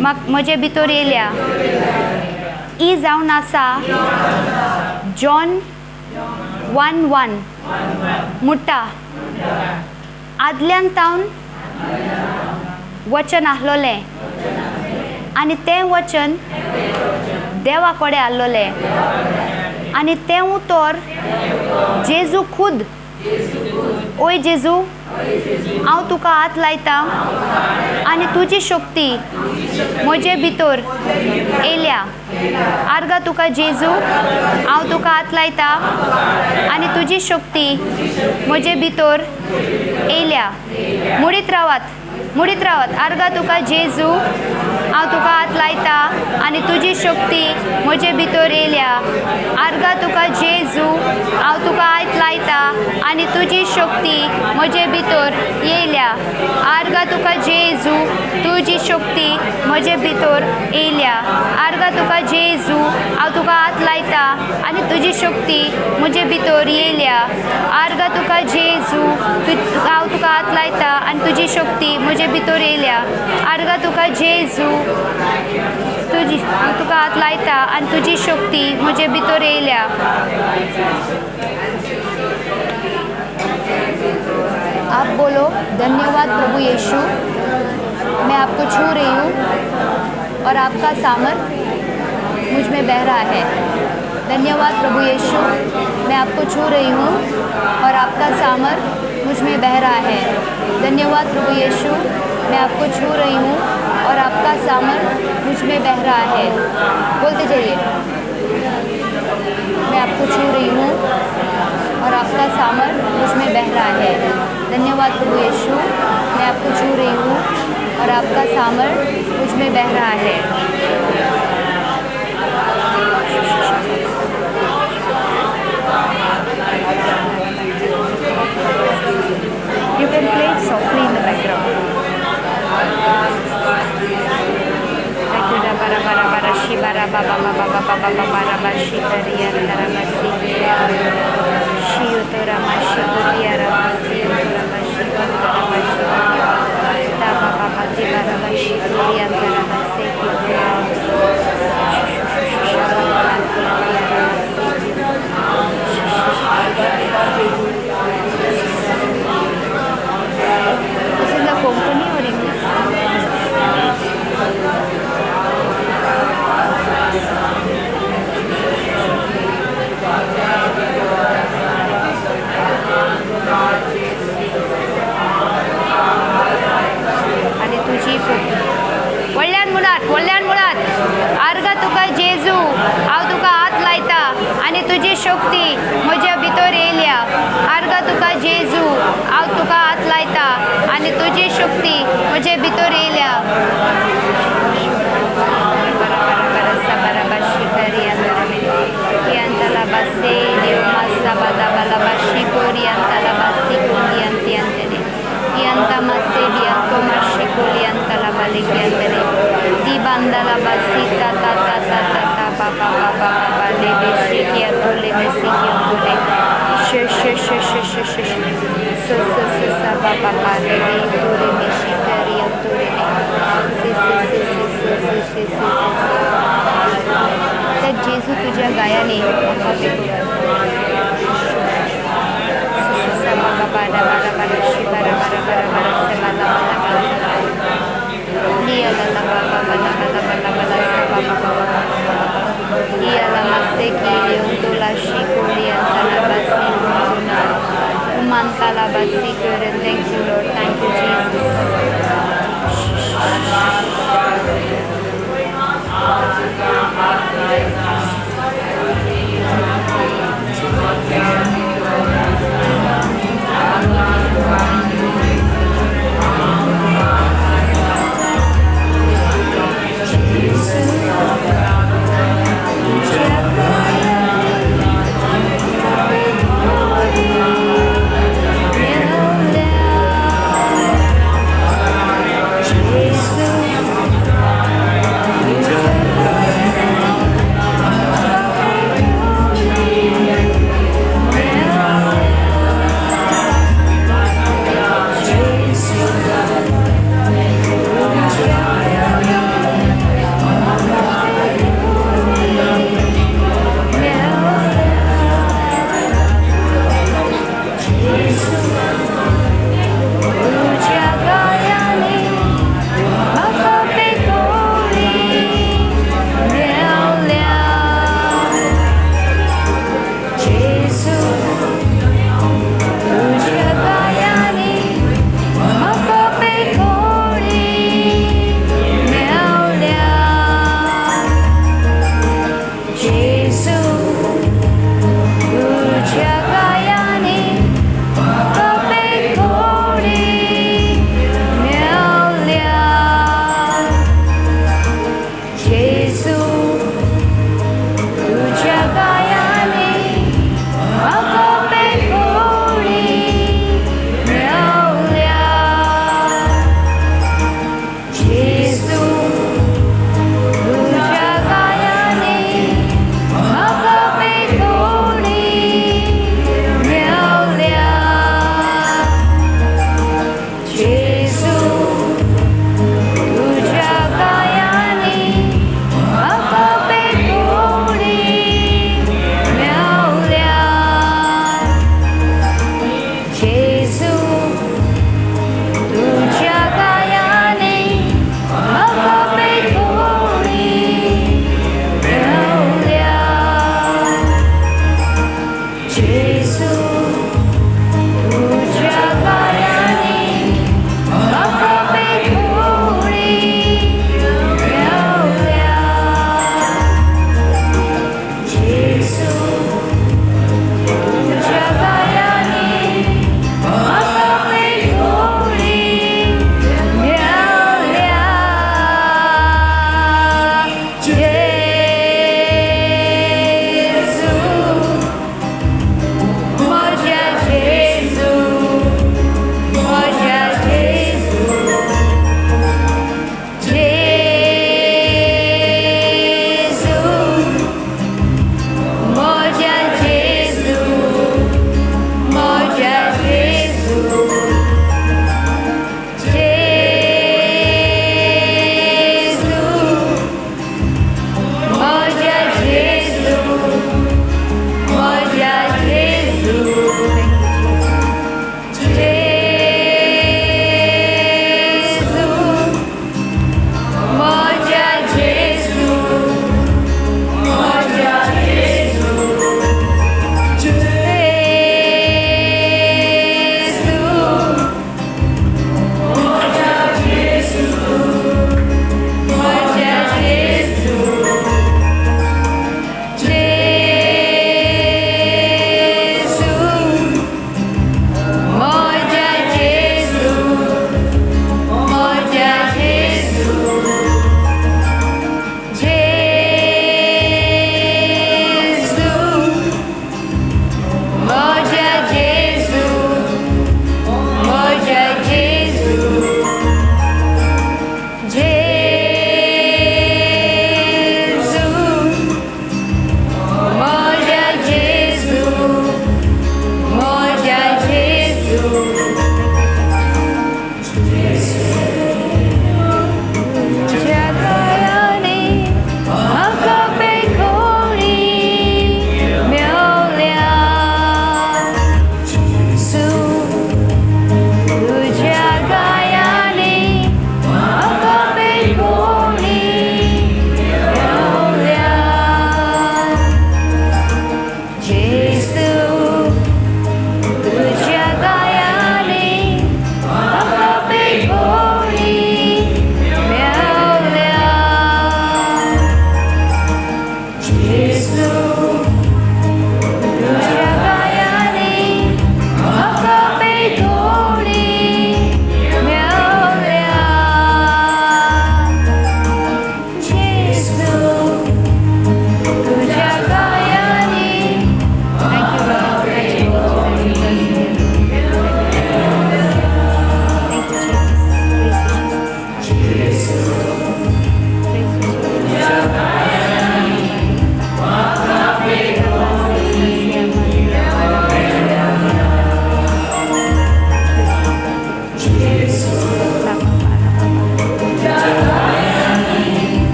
म्हजे भितर येयल्या. ही जावन आसा जॉन 1:1 म्हणटा, आदल्यान तावन वचन आसलोलें आनी तें वचन देवा कडेन आसलोलें आनी तें उतर जेजू खुद. ओय जेजू, हांव तुका हात लायतां आनी तुजी शक्ती म्हजे भितर येयल्या. आर्गा तुका जेजू, हांव तुका हात लायतां आनी तुजी शक्ती म्हजे भितर येयल्या. म्हणीत रावात. आर्गा तुका जेजू, हांव तुका हात लायतां आनी तुजी शक्ती म्हजे भितर येयल्या. आर्गा तुका जेजू, हांव तुका हात लायतां आनी तुजी शक्ती म्हजे भितर येयल्या. आर्गा तुका जेजू, तुजी शक्ती म्हजे भितर येयल्या. आर्गा तुका जेजू, हांव तुका हात लायतां आनी तुजी शक्ती म्हजे भितर येयल्या. आर्गा तुका जेजू, हांव तुका हात लायतां आनी तुजी शक्ती म्हजे भितर येयल्या. आर्गा तुका जेजू, हांव तुका हात लायतां आनी तुजी शक्ती म्हजे भितर येयल्या. आप बोलो, धन्यवाद प्रभु यीशु, मैं आपको छू रही हूँ और आपका सामर्थ मुझ में बह रहा है. धन्यवाद प्रभु यीशु, मैं आपको छू रही हूँ और आपका सामर्थ मुझ में बह रहा है. धन्यवाद प्रभु यीशु, मैं आपको छू रही हूँ और आपका सामर्थ मुझ में बह रहा है. बोलते जाइए, मैं आपको छू रही हूँ और आपका सामर्थ मुझ में बह रहा है. धन्यवाद प्रभु यीशु, मैं आपको छू रही हूँ और आपका सामर्थ मुझ में बह रहा है. You can play it softly in the background. This is the Konkani or English? आणि तुझी वळल्यान मुळात आर्गा तुका जेजू, हांव तुका हात लायता आनी तुजी शक्ती म्हज्या भितर येयल्या. आर्गा तुका जेजू, हांव तुका हात लायता आनी तुजी शक्ती म्हजे भितर येयल्या. त्या जेजू तुझ्या गायाने Thank you, Lord. Thank you, Jesus.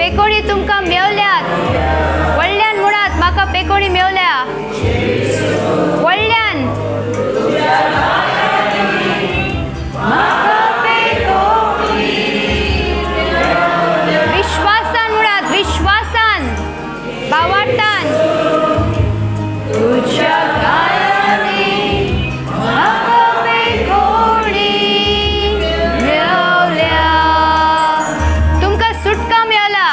पेकोणी तुमकां मेवल्यात. व्हडल्यान मुळात म्हाका पेकोणी मेवल्या. व्हडल्यान विश्वासान मुळात विश्वासान भावार्थान तुझ्या गायांनी म्हाका पेकोणी मेवल्या. तुमकां सुटका मेळला.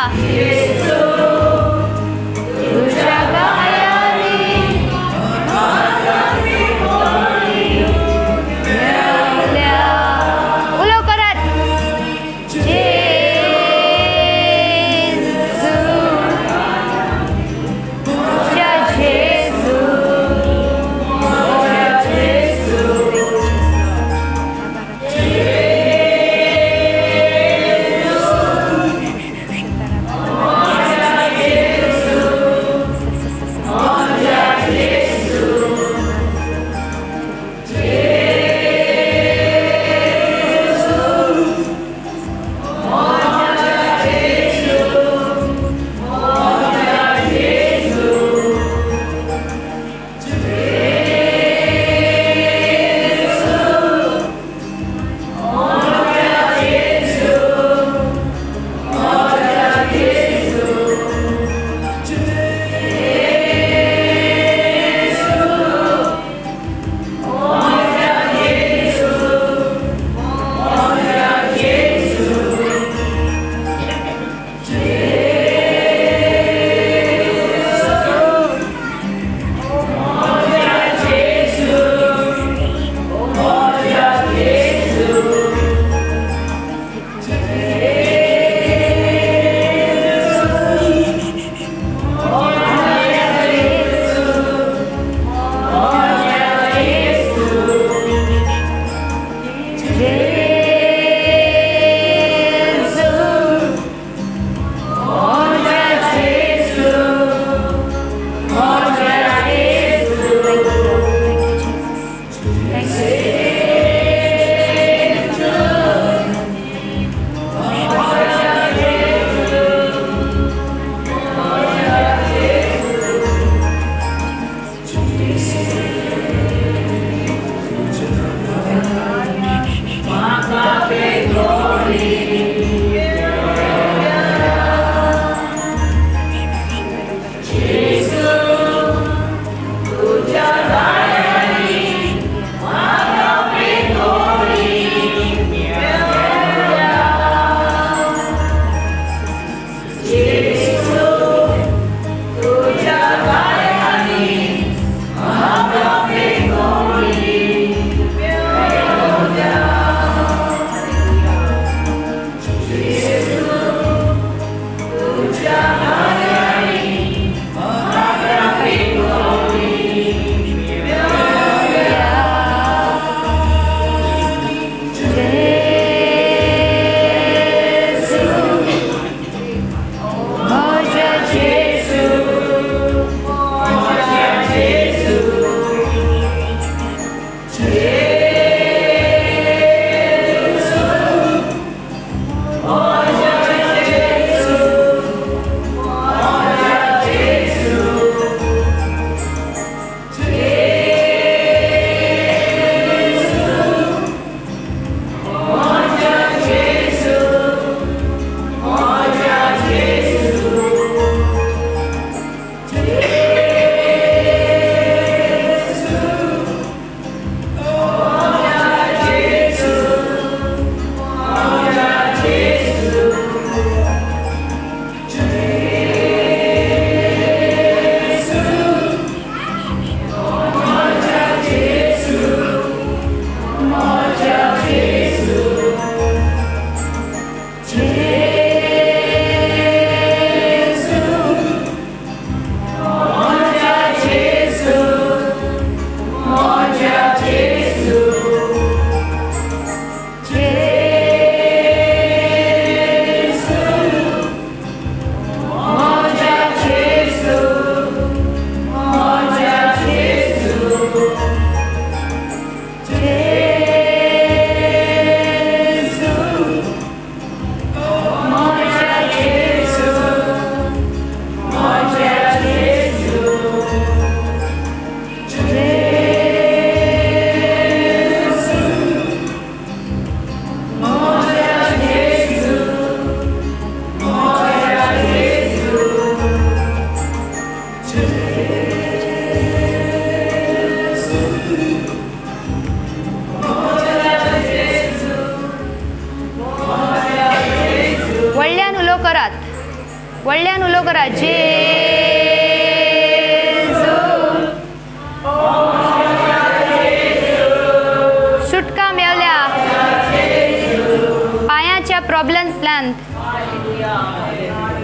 करा. जेजू. सुटका मेवल्या. पायाच्या प्रॉब्लेम्संतल्यान.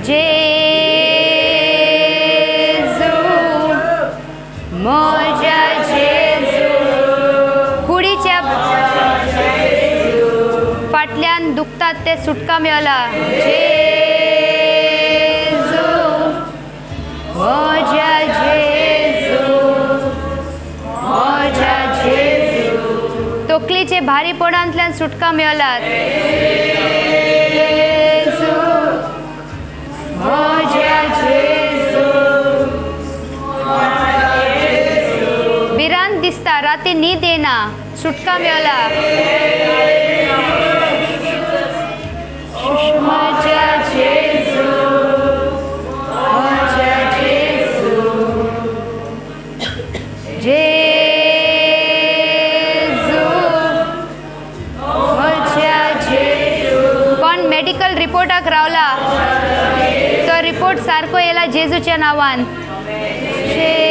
जेजू. म्हज्या जेजू. कुडीच्या फाटल्यान दुखतात ते सुटका मेवला. जेजू. म्हज्या जेजू. म्हज्या जेजू. तकलीचे भारीपणांतल्यान सुटका मेवला. जेजू. म्हज्या जेजू. भिरांत दिसता, राती न्हीद येना, सुटका मेवला. म्हज्या जेजू. म्हज्या जेजू. जेजू. म्हज्या जेजू. कोण मेडिकल रिपोर्टाक रावला, तो रिपोर्ट सारको येयला जेजूच्या नांवान. जेजू.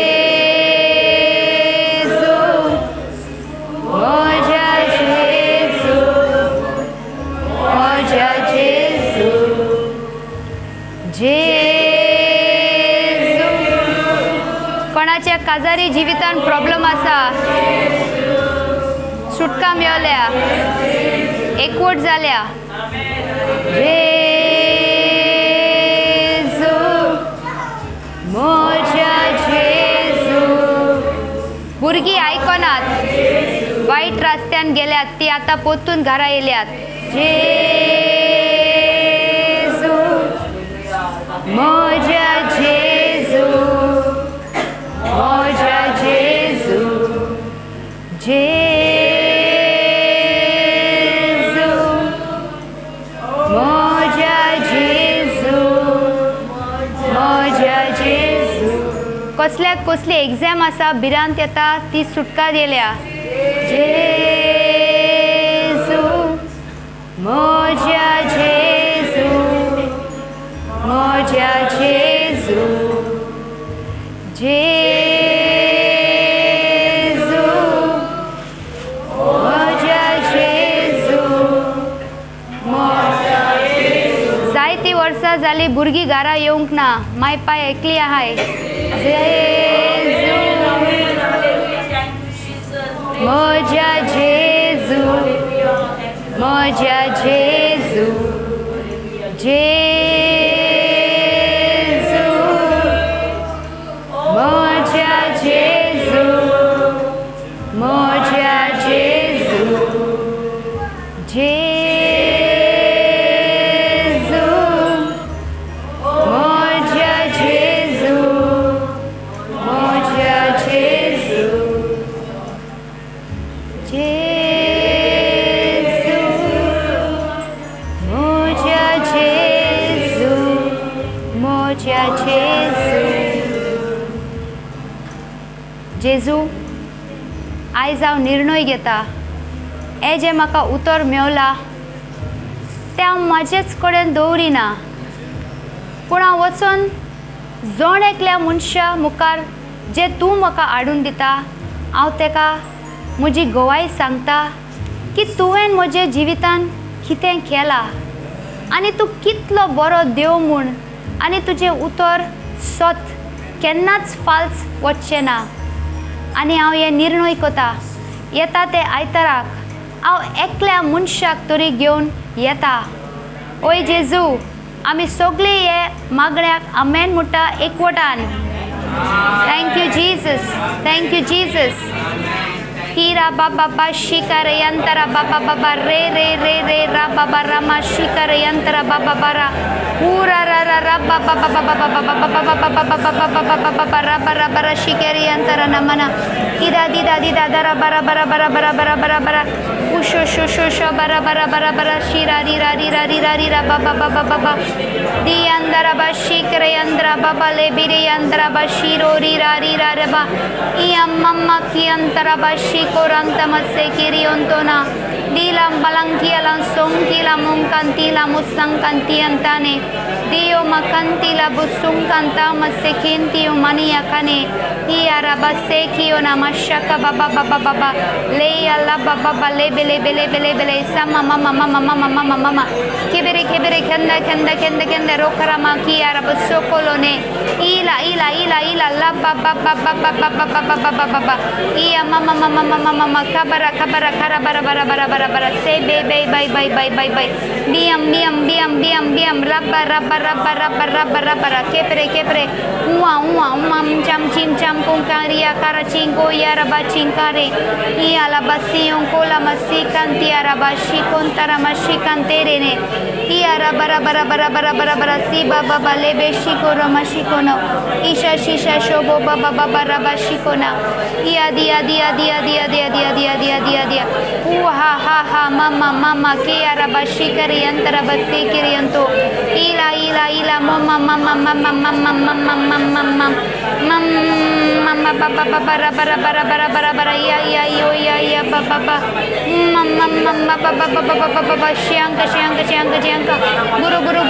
म्हज्या जेजू. म्हज्या जेजू. जेजू. कोणाच्या काजारी जिवितान प्रॉब्लेम आसा, सुटका मेवल्या, एकवट जाल्या. जेजू. म्हज्या जेजू. भुरगीं आयकनात, वायट रस्त्यान गेल्यात, ती आतां पोत्तून घरा येयल्यात. जेजू. म्हज्या जेजू. म्हज्या जेजू. जेजू. म्हज्या जेजू. म्हज्या जेजू. कसल्याक कसली एग्जाम आसा, भिरांत येता, ती सुटका दिल्या. जेजू. म्हज्या जेजू. म्हज्या जेजू. जेजू. म्हज्या जेजू. जायतीं वर्सां जालीं भुरगीं घरा येवंक ना, माय पाय एकली आहाय. जेजू. म्हज्या जेजू. म्हज्या जेजू. जेजू. म्हज्या जेजू. म्हज्या जेजू. जेजू. म्हज्या जेजू. म्हज्या जेजू. जेजू. म्हज्या जेजू. म्हज्या जेजू. जेजू, आयज हांव निर्णय घेता. हे जे म्हाका उतर मेवला तें हांव म्हाजेच कडेन दवरिना, पूण हांव वचून जोण एकल्या मनशा मुखार जे तूं म्हाका हाडून दिता, हांव तेका म्हजी गोवाई सांगता की तुवें म्हज्या जिवितान कितें केलां आनी तूं कितलो बरो देव म्हूण, आनी तुजें उतर सत केन्नाच फाल्स वचचें ना. आनी हांव हे निर्णय करता, येता ते आयताराक हांव एकल्या मनशाक तरी घेवन येता. ओय जेजू, आमी सगळीं हे मागण्याक आमेन म्हणटा एकवटान. Thank you Jesus. Thank you Jesus. हीरा बाबा बा शिकार यंतरा बाबा बाबा रे रे रे रे रा बाबा रामा शिकार यंतरा बाबा बारा पूरा रा रा रा बाबा बाबा बाबा बाबा बाबा बाबा बाबा बाबा बाबा रा बरा बरा शिकार यंतरा नमना इदा दिदा दिदा दरा बरा बरा बरा बरा बरा बरा बरा उशो शो शो शो बरा बरा बरा बरा शिरा री रा री रा री रा री रा बाबा बाबा बाबा दी यंतरा बा शिकार यंतरा बाबा ले बिरे यंतरा बा शिरो री रा रे बा ई अम्मा की यंतरा बा कोरंतमसे किरियोंतोना दीला बलंकियला सोंकिला मुंकंतीला मुसंकंती अंताने Dio makanti la busung kanta masekinti umani yakane. Ia rabaseki ona mashaka baba baba baba. Leia la baba baba lebe lebe lebe lebe le sama mama mama mama mama mama. Kibere kibere kenda kenda kenda kenda rokarama kia rabasokolone. Ila la baba baba baba baba baba baba. Ia mama mama mama mama kabara kabara karabara bara bara bara bara. Say bye bye bye bye bye bye. Biam biam biam biam biam rabba rabba rabba rabba rabba rabba kepre kepre ua jam chim jam kunkaria kara chingo ya rabba chinkare ia la basi onkola masikanti araba shikontara masikantere ne ia rabba rabba rabba rabba rabba rabba si baba lebe shikoro mashikono isha shisha shobo baba baba rabba shikona ia dia dia dia dia dia dia dia dia dia dia ha ha ha mama mama ke araba shikari antara basi kirianto ila mama mama mama mama mama mama mama baba baba bara bara bara bara bara ya baba mama mama baba baba baba syanka guru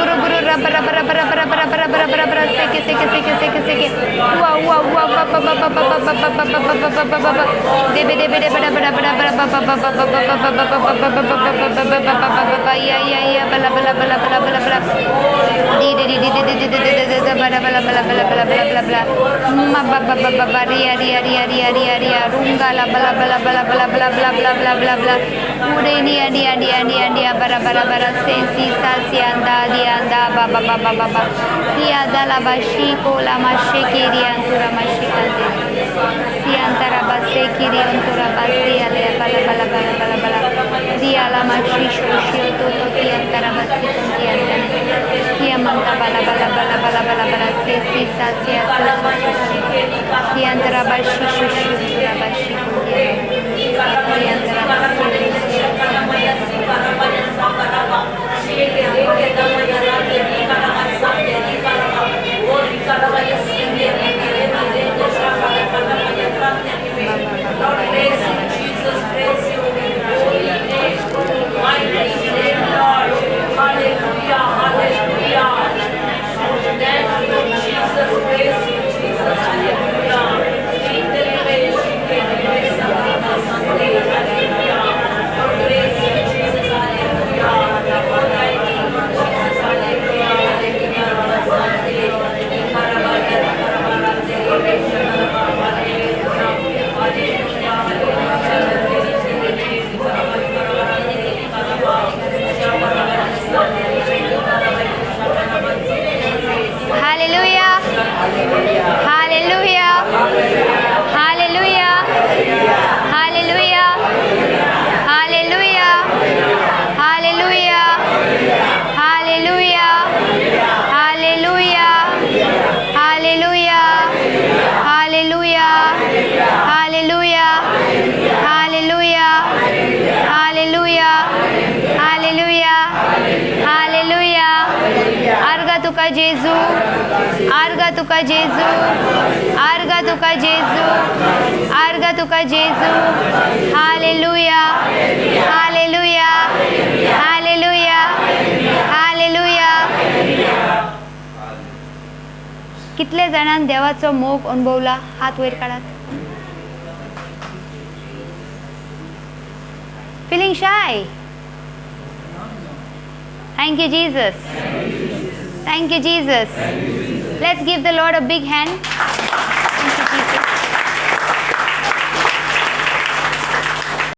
bara seke wa baba debe ya bala ria runga la bala dia bara sensi sasi anda baba dia dala bashiko la mashikiri antura mashikante si antara basekiri antura basi ale bala dia la mashisho shioto ti antara basikanti antane dia manta bala sensi sasi di antara bashisho shioto bashiko di antara तुका जेजू hallelujah hallelujah hallelujah hallelujah कितले जणांनी देवाचो मोग अनुभवला हात वयर काढात feeling shy thank you Jesus let's give the Lord a big hand